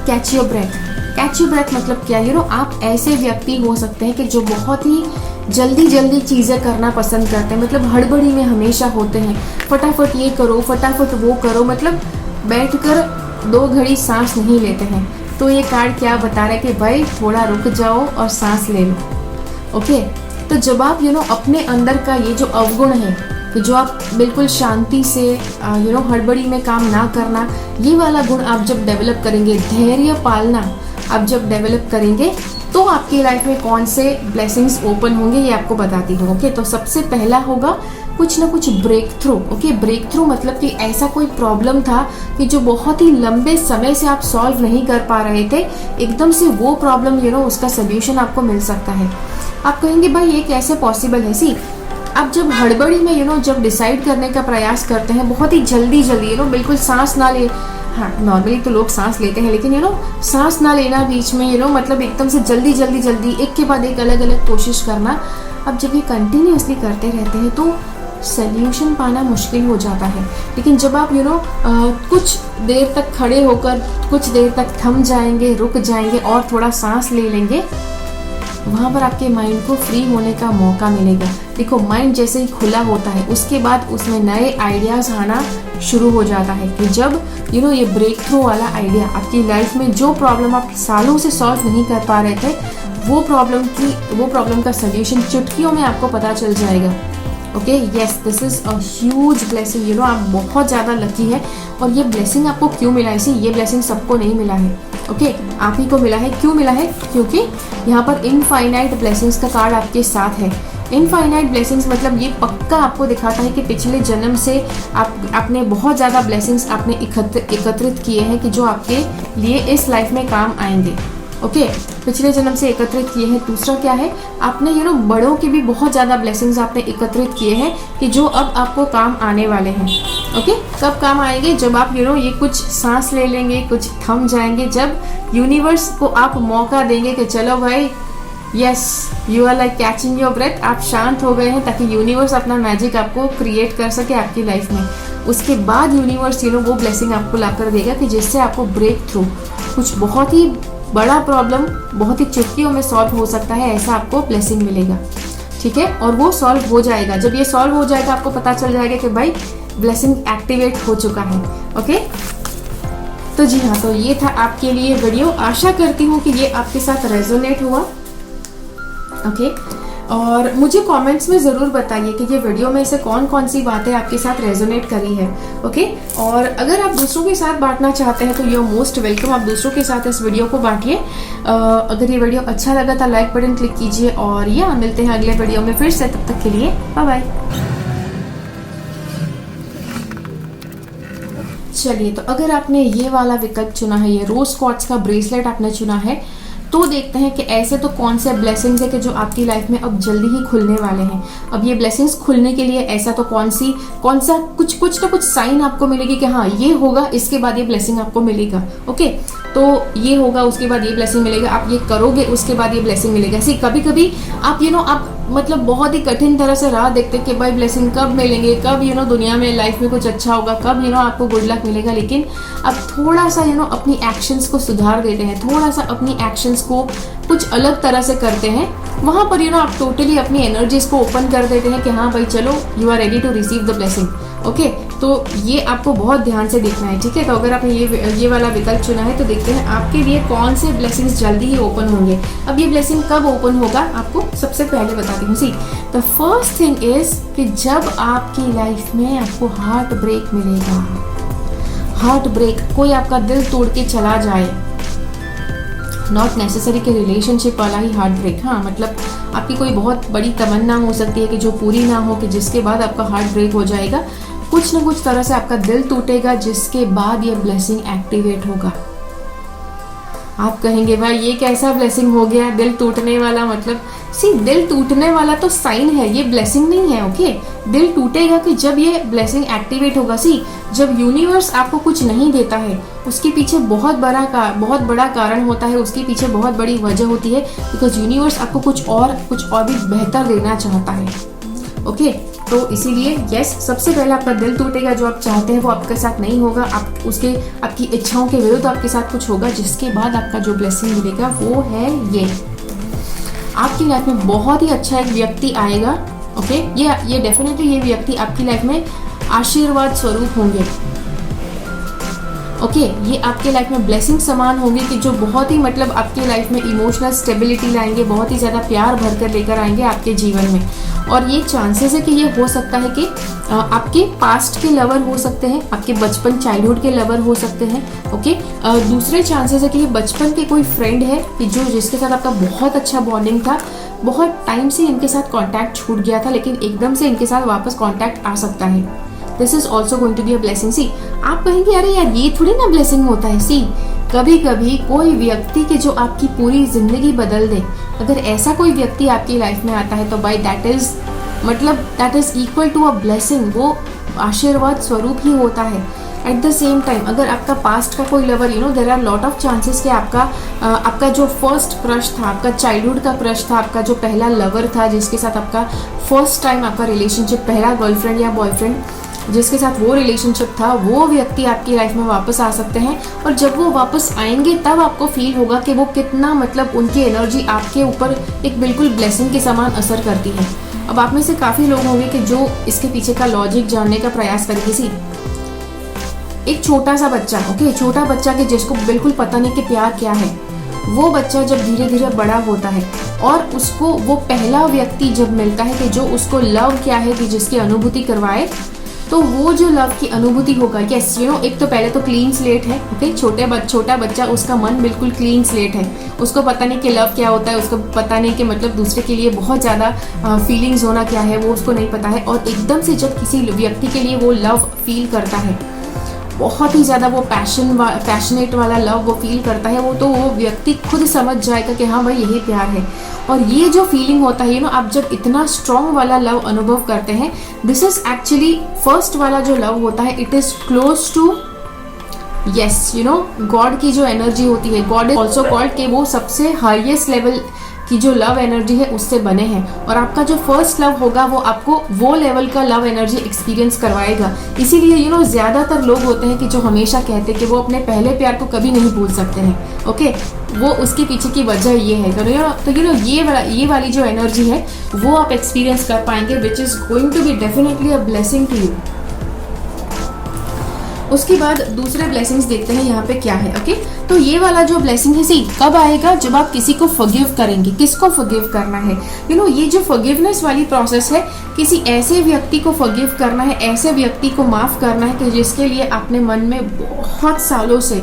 catch your breath. Catch your breath मतलब क्या? आप ऐसे व्यक्ति हो सकते हैं कि जो बहुत ही जल्दी चीज़ें करना पसंद करते हैं, मतलब हड़बड़ी में हमेशा होते हैं। फटाफट ये करो, फटाफट वो करो, मतलब बैठकर 2 घड़ी सांस नहीं लेते हैं। तो ये कार्ड क्या बता रहा है कि भाई थोड़ा रुक जाओ और सांस ले लो। ओके, तो जब आप अपने अंदर का ये जो अवगुण है कि जो आप बिल्कुल शांति से हड़बड़ी में काम ना करना, ये वाला गुण आप जब डेवलप करेंगे, धैर्य पालना आप जब डेवलप करेंगे, तो आपकी लाइफ में कौन से ब्लेसिंग्स ओपन होंगे ये आपको बताती हूँ। ओके, तो सबसे पहला होगा कुछ ना कुछ breakthrough. Okay, breakthrough मतलब कि ऐसा कोई प्रॉब्लम था कि जो बहुत ही लंबे समय से आप सॉल्व नहीं कर पा रहे थे, एकदम से वो प्रॉब्लम उसका सोल्यूशन आपको मिल सकता है। आप कहेंगे भाई ये कैसे पॉसिबल है? सी, आप जब हड़बड़ी में जब डिसाइड करने का प्रयास करते हैं, बहुत ही जल्दी बिल्कुल सांस ना ले, हाँ नॉर्मली तो लोग सांस लेते हैं, लेकिन सांस ना लेना बीच में मतलब एकदम से जल्दी एक के बाद एक अलग अलग कोशिश करना, अब जब ये कंटिन्यूसली करते रहते हैं तो सल्यूशन पाना मुश्किल हो जाता है। लेकिन जब आप कुछ देर तक खड़े होकर कुछ देर तक थम जाएंगे, रुक जाएंगे और थोड़ा सांस ले लेंगे, वहाँ पर आपके माइंड को फ्री होने का मौका मिलेगा। देखो, माइंड जैसे ही खुला होता है उसके बाद उसमें नए आइडियाज आना शुरू हो जाता है कि जब ये ब्रेक थ्रू वाला आइडिया आपकी लाइफ में, जो प्रॉब्लम आप सालों से सॉल्व नहीं कर पा रहे थे, वो प्रॉब्लम का सल्यूशन चुटकियों में आपको पता चल जाएगा। Okay, yes, this is a huge blessing. आप बहुत ज़्यादा लकी है। और ये ब्लेसिंग आपको क्यों मिला है? ये ब्लेसिंग सबको नहीं मिला है। ओके, आप ही को मिला है। क्यों मिला है? क्योंकि यहाँ पर इनफाइनाइट ब्लेसिंग्स का कार्ड आपके साथ है। इनफाइनाइट ब्लेसिंग्स मतलब ये पक्का आपको दिखाता है कि पिछले जन्म से आपने बहुत ज़्यादा ब्लेसिंग्स आपने एकत्रित किए हैं कि जो आपके लिए इस लाइफ में काम आएंगे। ओके, पिछले जन्म से एकत्रित किए हैं। दूसरा क्या है? आपने बड़ों की भी बहुत ज़्यादा ब्लेसिंग्स आपने एकत्रित किए हैं कि जो अब आपको काम आने वाले हैं। ओके, कब काम आएंगे? जब आप ये कुछ सांस ले लेंगे, कुछ थम जाएंगे, जब यूनिवर्स को आप मौका देंगे कि चलो भाई, yes, you are like catching your breath, आप शांत हो गए हैं ताकि यूनिवर्स अपना मैजिक आपको क्रिएट कर सके आपकी लाइफ में। उसके बाद यूनिवर्स वो ब्लेसिंग आपको ला कर देगा कि जिससे आपको ब्रेक थ्रू, कुछ बहुत ही बड़ा प्रॉब्लम बहुत ही चुटकियों में सॉल्व हो सकता है, ऐसा आपको ब्लेसिंग मिलेगा। ठीक है, और वो सॉल्व हो जाएगा। जब ये सॉल्व हो जाएगा आपको पता चल जाएगा कि भाई ब्लेसिंग एक्टिवेट हो चुका है। ओके, तो जी हाँ, तो ये था आपके लिए वीडियो। आशा करती हूँ कि ये आपके साथ रेजोनेट हुआ। ओके, और मुझे कमेंट्स में ज़रूर बताइए कि ये वीडियो में से कौन कौन सी बातें आपके साथ रेजोनेट करी है। ओके, और अगर आप दूसरों के साथ बांटना चाहते हैं तो यू आर मोस्ट वेलकम, आप दूसरों के साथ इस वीडियो को बांटिए। अगर ये वीडियो अच्छा लगा तो लाइक बटन क्लिक कीजिए, और या मिलते हैं अगले वीडियो में फिर से, तब तक के लिए बाय बाय। चलिए, तो अगर आपने ये वाला विकल्प चुना है, ये रोज क्वार्ट्ज का ब्रेसलेट आपने चुना है, तो देखते हैं कि ऐसे तो कौन से ब्लेसिंग्स है कि जो आपकी लाइफ में अब जल्दी ही खुलने वाले हैं। अब ये ब्लेसिंग्स खुलने के लिए ऐसा तो कौन सा कुछ ना कुछ साइन आपको मिलेगी कि हाँ ये होगा, इसके बाद ये ब्लेसिंग आपको मिलेगा। ओके, तो ये होगा, उसके बाद ये ब्लेसिंग मिलेगा, आप ये करोगे उसके बाद ये ब्लेसिंग मिलेगा। ऐसे कभी कभी आप आप मतलब बहुत ही कठिन तरह से राह देखते हैं कि भाई ब्लेसिंग कब मिलेंगे, कब दुनिया में लाइफ में कुछ अच्छा होगा, कब आपको गुड लक मिलेगा। लेकिन अब थोड़ा सा अपनी एक्शंस को सुधार देते हैं, थोड़ा सा अपनी एक्शंस को कुछ अलग तरह से करते हैं, वहां पर आप टोटली अपनी एनर्जीज को ओपन कर देते हैं कि हाँ भाई चलो, you are ready to receive the blessing. Okay, तो ये आपको बहुत ध्यान से देखना है। ठीक है, तो अगर आपने ये वाला विकल्प चुना है तो देखते हैं आपके लिए कौन से ब्लेसिंग्स जल्दी ही ओपन होंगे। अब ये ब्लेसिंग कब ओपन होगा आपको सबसे पहले बताती हूँ। सी, द फर्स्ट थिंग इज कि जब आपकी लाइफ में आपको हार्ट ब्रेक मिलेगा। हार्ट ब्रेक, कोई आपका दिल तोड़ के चला जाए, नॉट नेसेसरी के रिलेशनशिप वाला ही हार्ट ब्रेक। हाँ, मतलब आपकी कोई बहुत बड़ी तमन्ना हो सकती है कि जो पूरी ना हो, कि जिसके बाद आपका हार्ट ब्रेक हो जाएगा, कुछ न कुछ तरह से आपका दिल टूटेगा, जिसके बाद ये ब्लेसिंग एक्टिवेट होगा। आप कहेंगे भाई ये कैसा ब्लेसिंग हो गया, दिल टूटने वाला? मतलब सी, दिल टूटने वाला तो साइन है, ये ब्लेसिंग नहीं है। ओके, दिल टूटेगा कि जब ये ब्लेसिंग एक्टिवेट होगा। सी, जब यूनिवर्स आपको कुछ नहीं देता है, उसके पीछे बहुत बड़ा कारण होता है, उसके पीछे बहुत बड़ी वजह होती है, बिकॉज यूनिवर्स आपको कुछ और भी बेहतर देना चाहता है। ओके, तो इसीलिए यस, सबसे पहले आपका दिल टूटेगा, जो आप चाहते हैं वो आपके साथ नहीं होगा, आपकी इच्छाओं के विरुद्ध आपके साथ कुछ होगा, जिसके बाद आपका जो ब्लेसिंग मिलेगा वो है ये। आपकी लाइफ में बहुत ही अच्छा एक व्यक्ति आएगा। ओके, ये डेफिनेटली ये व्यक्ति आपकी लाइफ में आशीर्वाद स्वरूप होंगे। ओके, ये आपके लाइफ में ब्लेसिंग समान होंगे कि जो बहुत ही मतलब आपके लाइफ में इमोशनल स्टेबिलिटी लाएंगे, बहुत ही ज़्यादा प्यार भरकर लेकर आएंगे आपके जीवन में। और ये चांसेस है कि ये हो सकता है कि आपके पास्ट के लवर हो सकते हैं, आपके बचपन चाइल्डहुड के लवर हो सकते हैं। ओके, दूसरे चांसेस है कि ये बचपन के कोई फ्रेंड है कि जिसके साथ आपका बहुत अच्छा बॉन्डिंग था, बहुत टाइम से इनके साथ कांटेक्ट छूट गया था, लेकिन एकदम से इनके साथ वापस कांटेक्ट आ सकता है। This is also going to be a blessing. See, आप कहेंगे अरे यार ये थोड़ी ना ब्लेसिंग होता है। सी, कभी कभी कोई व्यक्ति के जो आपकी पूरी जिंदगी बदल दे, अगर ऐसा कोई व्यक्ति आपकी लाइफ में आता है तो भाई that is equal to a blessing. वो आशीर्वाद स्वरूप ही होता है। एट द सेम टाइम अगर आपका पास्ट का कोई lover, there are lot of chances कि आपका जो फर्स्ट क्रश था, आपका चाइल्डहुड का क्रश था, आपका जो पहला लवर था, जिसके साथ आपका फर्स्ट टाइम आपका रिलेशनशिप, पहला गर्लफ्रेंड या बॉयफ्रेंड जिसके साथ वो रिलेशनशिप था, वो व्यक्ति आपकी लाइफ में वापस आ सकते हैं। और जब वो वापस आएंगे तब आपको फील होगा कि वो कितना, मतलब उनकी एनर्जी आपके ऊपर एक बिल्कुल ब्लेसिंग के समान असर करती है। अब आप में से काफ़ी लोग होंगे कि जो इसके पीछे का लॉजिक जानने का प्रयास करेंगे। सी, एक छोटा सा बच्चा, ओके, छोटा बच्चा कि जिसको बिल्कुल पता नहीं कि प्यार क्या है, वो बच्चा जब धीरे धीरे बड़ा होता है और उसको वो पहला व्यक्ति जब मिलता है कि जो उसको लव क्या है कि जिसकी अनुभूति करवाए, तो वो जो लव की अनुभूति होगा, यस एक तो पहले तो क्लीन स्लेट है। ओके, छोटा बच्चा, उसका मन बिल्कुल क्लीन स्लेट है, उसको पता नहीं कि लव क्या होता है, उसको पता नहीं कि मतलब दूसरे के लिए बहुत ज़्यादा फीलिंग्स होना क्या है, वो उसको नहीं पता है। और एकदम से जब किसी व्यक्ति के लिए वो लव फील करता है, बहुत ही ज़्यादा वो पैशनेट वाला लव वो फील करता है, वो व्यक्ति खुद समझ जाएगा कि हाँ भाई यही प्यार है। और ये जो फीलिंग होता है आप जब इतना स्ट्रॉन्ग वाला लव अनुभव करते हैं, दिस इज एक्चुअली फर्स्ट वाला जो लव होता है, it is close to yes God की जो एनर्जी होती है। गॉड इज ऑल्सो कॉल्ड कि वो सबसे हाईएस्ट लेवल की जो लव एनर्जी है उससे बने हैं। और आपका जो फर्स्ट लव होगा वो आपको वो लेवल का लव एनर्जी एक्सपीरियंस करवाएगा। इसीलिए ज़्यादातर लोग होते हैं कि जो हमेशा कहते हैं कि वो अपने पहले प्यार को कभी नहीं भूल सकते हैं। ओके, वो उसके पीछे की वजह ये है। तो ये वाली जो एनर्जी है वो आप एक्सपीरियंस कर पाएंगे, which is going to be definitely a blessing to you. उसके बाद दूसरे ब्लेसिंग्स देखते हैं यहाँ पे क्या है। ओके, तो ये वाला जो ब्लेसिंग है सी कब आएगा, जब आप किसी को फॉरगिव करेंगे। किसको फॉरगिव करना है, ये जो फॉरगिवनेस वाली प्रोसेस है, किसी ऐसे व्यक्ति को फॉरगिव करना है, ऐसे व्यक्ति को माफ करना है कि जिसके लिए आपने मन में बहुत सालों से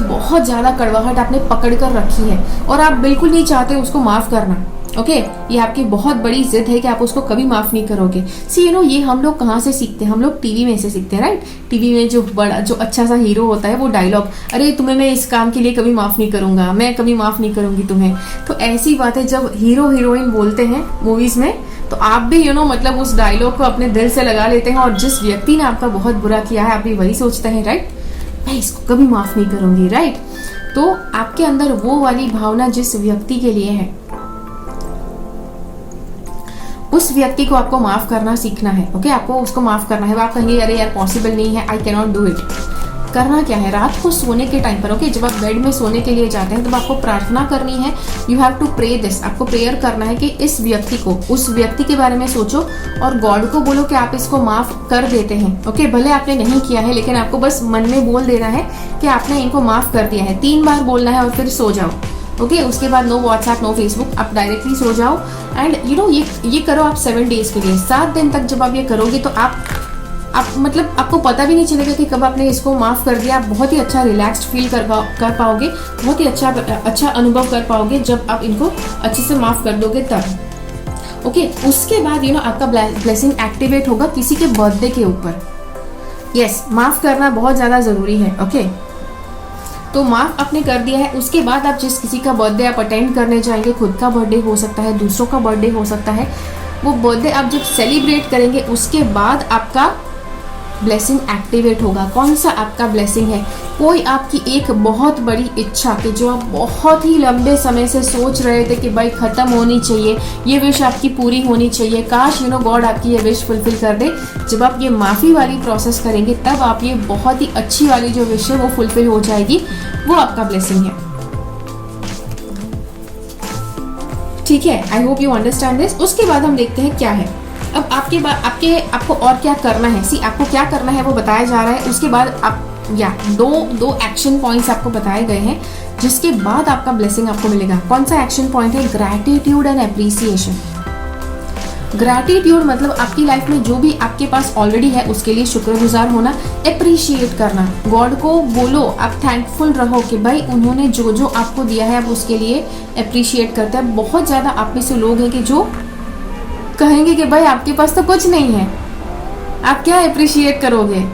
बहुत ज्यादा कड़वाहट आपने पकड़ कर रखी है और आप बिल्कुल नहीं चाहते उसको माफ करना। ओके, ये आपकी बहुत बड़ी जिद है कि आप उसको कभी माफ नहीं करोगे। सी ये हम लोग कहाँ से सीखते हैं, हम लोग टीवी में से सीखते हैं, राइट। टीवी में जो अच्छा सा हीरो होता है वो डायलॉग, अरे तुम्हें मैं इस काम के लिए कभी माफ नहीं करूंगा, मैं कभी माफ नहीं करूंगी तुम्हें। तो ऐसी बातें जब हीरो हीरोइन बोलते हैं मूवीज में, तो आप भी मतलब उस डायलॉग को अपने दिल से लगा लेते हैं और जिस व्यक्ति ने आपका बहुत बुरा किया है आप भी वही सोचते हैं, राइट, मैं इसको कभी माफ नहीं करूंगी, राइट। तो आपके अंदर वो वाली भावना जिस व्यक्ति के लिए है, उस व्यक्ति को आपको माफ करना सीखना है। ओके, आपको उसको माफ करना है। आप कहेंगे अरे यार पॉसिबल नहीं है, I can not do it. करना क्या है, रात को सोने के टाइम पर, ओके, जब आप बेड में सोने के लिए जाते हैं तब आपको प्रार्थना करनी है। You have to pray this, आपको प्रेयर करना है कि इस व्यक्ति को, उस व्यक्ति के बारे में सोचो और गॉड को बोलो कि आप इसको माफ कर देते हैं। ओके, भले आपने नहीं किया है लेकिन आपको बस मन में बोल देना है कि आपने इनको माफ कर दिया है। 3 बार बोलना है और फिर सो जाओ। ओके, उसके बाद नो व्हाट्सएप, नो फेसबुक, आप डायरेक्टली सो जाओ। एंड ये करो आप 7 डेज के लिए, 7 दिन तक जब आप ये करोगे तो आप आपको पता भी नहीं चलेगा कि कब आपने इसको माफ कर दिया। आप बहुत ही अच्छा रिलैक्स्ड फील कर पाओगे, बहुत ही अच्छा अनुभव कर पाओगे जब आप इनको अच्छे से माफ कर दोगे तब। ओके, उसके बाद आपका ब्लेसिंग एक्टिवेट होगा किसी के बर्थडे के ऊपर। यस, माफ करना बहुत ज्यादा जरूरी है। ओके, तो माफ आपने कर दिया है, उसके बाद आप जिस किसी का बर्थडे आप अटेंड करने जाएंगे, खुद का बर्थडे हो सकता है, दूसरों का बर्थडे हो सकता है, वो बर्थडे आप जब सेलिब्रेट करेंगे उसके बाद आपका ब्लेसिंग एक्टिवेट होगा। कौन सा आपका ब्लेसिंग है, कोई आपकी एक बहुत बड़ी इच्छा कि जो आप बहुत ही लंबे समय से सोच रहे थे कि भाई खत्म होनी चाहिए, ये विश आपकी पूरी होनी चाहिए, काश गॉड आपकी ये विश फुलफिल कर दे। जब आप ये माफी वाली प्रोसेस करेंगे तब आप ये बहुत ही अच्छी वाली जो विश है वो फुलफिल हो जाएगी, वो आपका ब्लेसिंग है। ठीक है, I hope you understand this. उसके बाद हम देखते हैं क्या है। अब आपको और क्या करना है। सी, आपको क्या करना है वो बताया जा रहा है। उसके बाद आप दो एक्शन पॉइंट्स आपको बताए गए हैं जिसके बाद आपका ब्लेसिंग आपको मिलेगा। कौन सा एक्शन पॉइंट है, ग्रैटिट्यूड एंड एप्रिसिएशन। ग्रैटिट्यूड मतलब आपकी लाइफ में जो भी आपके पास ऑलरेडी है उसके लिए शुक्रगुजार होना, अप्रिशिएट करना। गॉड को बोलो, आप थैंकफुल रहो कि भाई उन्होंने जो जो आपको दिया है आप उसके लिए अप्रिशिएट करते हैं। बहुत ज्यादा आप में से लोग हैं कि जो कहेंगे कि भाई आपके पास तो कुछ नहीं है, आप क्या अप्रिशिएट करोगे,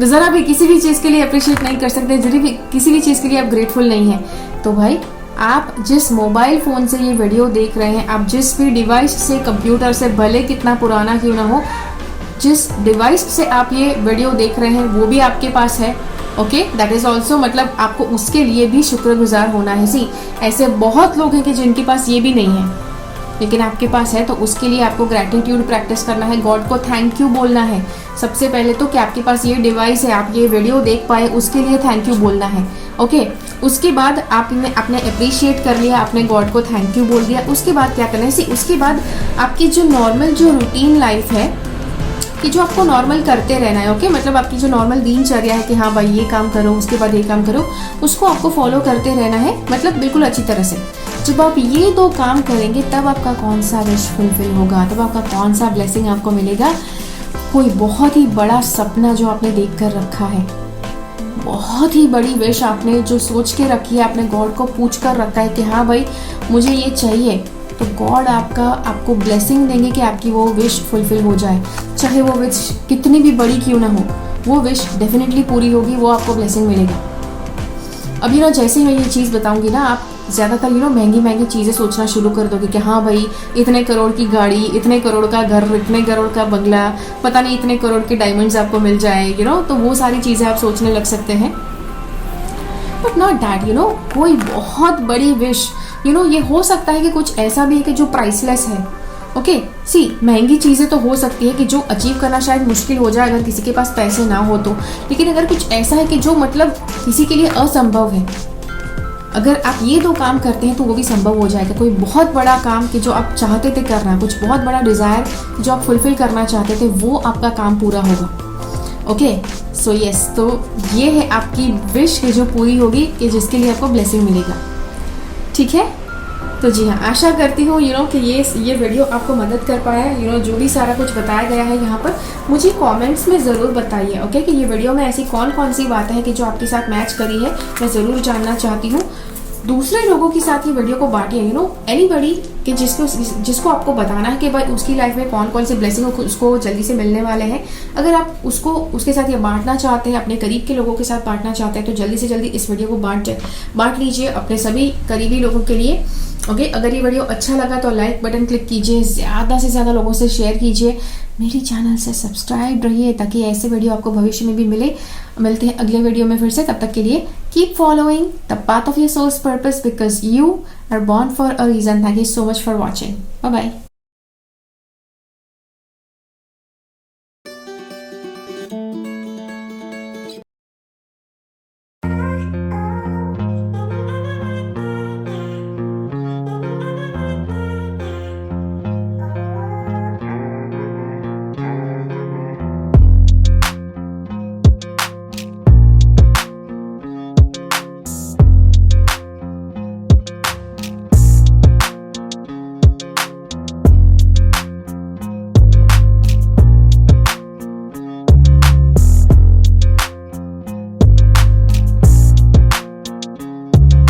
जरा भी किसी भी चीज के लिए अप्रिशिएट नहीं कर सकते, जरा भी किसी भी चीज के लिए आप ग्रेटफुल नहीं है। तो भाई आप जिस मोबाइल फोन से ये वीडियो देख रहे हैं, आप जिस भी डिवाइस से, कंप्यूटर से, भले कितना पुराना क्यों ना हो, जिस डिवाइस से आप ये वीडियो देख रहे हैं वो भी आपके पास है। ओके, दैट इज ऑल्सो मतलब आपको उसके लिए भी शुक्रगुजार होना है। सी, ऐसे बहुत लोग हैं कि जिनके पास ये भी नहीं है लेकिन आपके पास है, तो उसके लिए आपको ग्रैटिट्यूड प्रैक्टिस करना है, गॉड को थैंक यू बोलना है। सबसे पहले तो कि आपके पास ये डिवाइस है, आप ये वीडियो देख पाए, उसके लिए थैंक यू बोलना है। ओके, उसके बाद आपने अप्रिशिएट कर लिया, आपने गॉड को थैंक यू बोल दिया। उसके बाद क्या करना है, सी, उसके बाद आपकी जो नॉर्मल जो रूटीन लाइफ है कि जो आपको नॉर्मल करते रहना है। ओके, मतलब आपकी जो नॉर्मल दिनचर्या है कि हाँ भाई ये काम करो, उसके बाद ये काम करो, उसको आपको फॉलो करते रहना है, मतलब बिल्कुल अच्छी तरह से। जब आप ये 2 काम करेंगे तब आपका कौन सा विश फुलफिल होगा, तब आपका कौन सा ब्लेसिंग आपको मिलेगा। कोई बहुत ही बड़ा सपना जो आपने देख कर रखा है, बहुत ही बड़ी विश आपने जो सोच के रखी है, आपने गॉड को पूछ कर रखा है कि हाँ भाई मुझे ये चाहिए, तो गॉड आपको ब्लेसिंग देंगे कि आपकी वो विश फुलफिल हो जाए। चाहे वो विश कितनी भी बड़ी क्यों ना हो, वो विश डेफिनेटली पूरी होगी, वो आपको ब्लेसिंग मिलेगा। अब जैसे ही मैं ये चीज़ बताऊंगी ना, आप ज़्यादातर महंगी चीज़ें सोचना शुरू कर दोगे कि हाँ भाई इतने करोड़ की गाड़ी, इतने करोड़ का घर, इतने करोड़ का बंगला, पता नहीं इतने करोड़ के डायमंड्स आपको मिल जाए, तो वो सारी चीज़ें आप सोचने लग सकते हैं। बट नॉट दैट, कोई बहुत बड़ी विश, ये हो सकता है कि कुछ ऐसा भी है कि जो प्राइसलेस है। ओके, सी, महंगी चीज़ें तो हो सकती है कि जो अचीव करना शायद मुश्किल हो जाए अगर किसी के पास पैसे ना हो तो, लेकिन अगर कुछ ऐसा है कि जो मतलब किसी के लिए असंभव है, अगर आप ये 2 काम करते हैं तो वो भी संभव हो जाएगा। कोई बहुत बड़ा काम कि जो आप चाहते थे करना, कुछ बहुत बड़ा डिज़ायर जो आप फुलफिल करना चाहते थे, वो आपका काम पूरा होगा। ओके सो यस, तो ये है आपकी विश कि जो पूरी होगी, कि जिसके लिए आपको ब्लेसिंग मिलेगा। ठीक है, तो जी हाँ, आशा करती हूँ कि ये वीडियो आपको मदद कर पाया है। जो भी सारा कुछ बताया गया है यहाँ पर, मुझे कमेंट्स में ज़रूर बताइए ओके, कि ये वीडियो में ऐसी कौन कौन सी बातें हैं कि जो आपके साथ मैच करी है, मैं ज़रूर जानना चाहती हूँ। दूसरे लोगों के साथ ये वीडियो को बांटिए, एनीबडी कि जिसको आपको बताना है कि भाई उसकी लाइफ में कौन कौन से ब्लेसिंग उसको जल्दी से मिलने वाले हैं। अगर आप उसके साथ ये बांटना चाहते हैं, अपने करीब के लोगों के साथ बांटना चाहते हैं, तो जल्दी से जल्दी इस वीडियो को बांट लीजिए अपने सभी करीबी लोगों के लिए। ओके, अगर ये वीडियो अच्छा लगा तो लाइक बटन क्लिक कीजिए, ज़्यादा से ज़्यादा लोगों से शेयर कीजिए, मेरी चैनल से सब्सक्राइब रहिए ताकि ऐसे वीडियो आपको भविष्य में भी मिलते हैं अगले वीडियो में फिर से। तब तक के लिए keep following the path of your soul's purpose because you are born for a reason. Thank you so much for watching. Bye bye.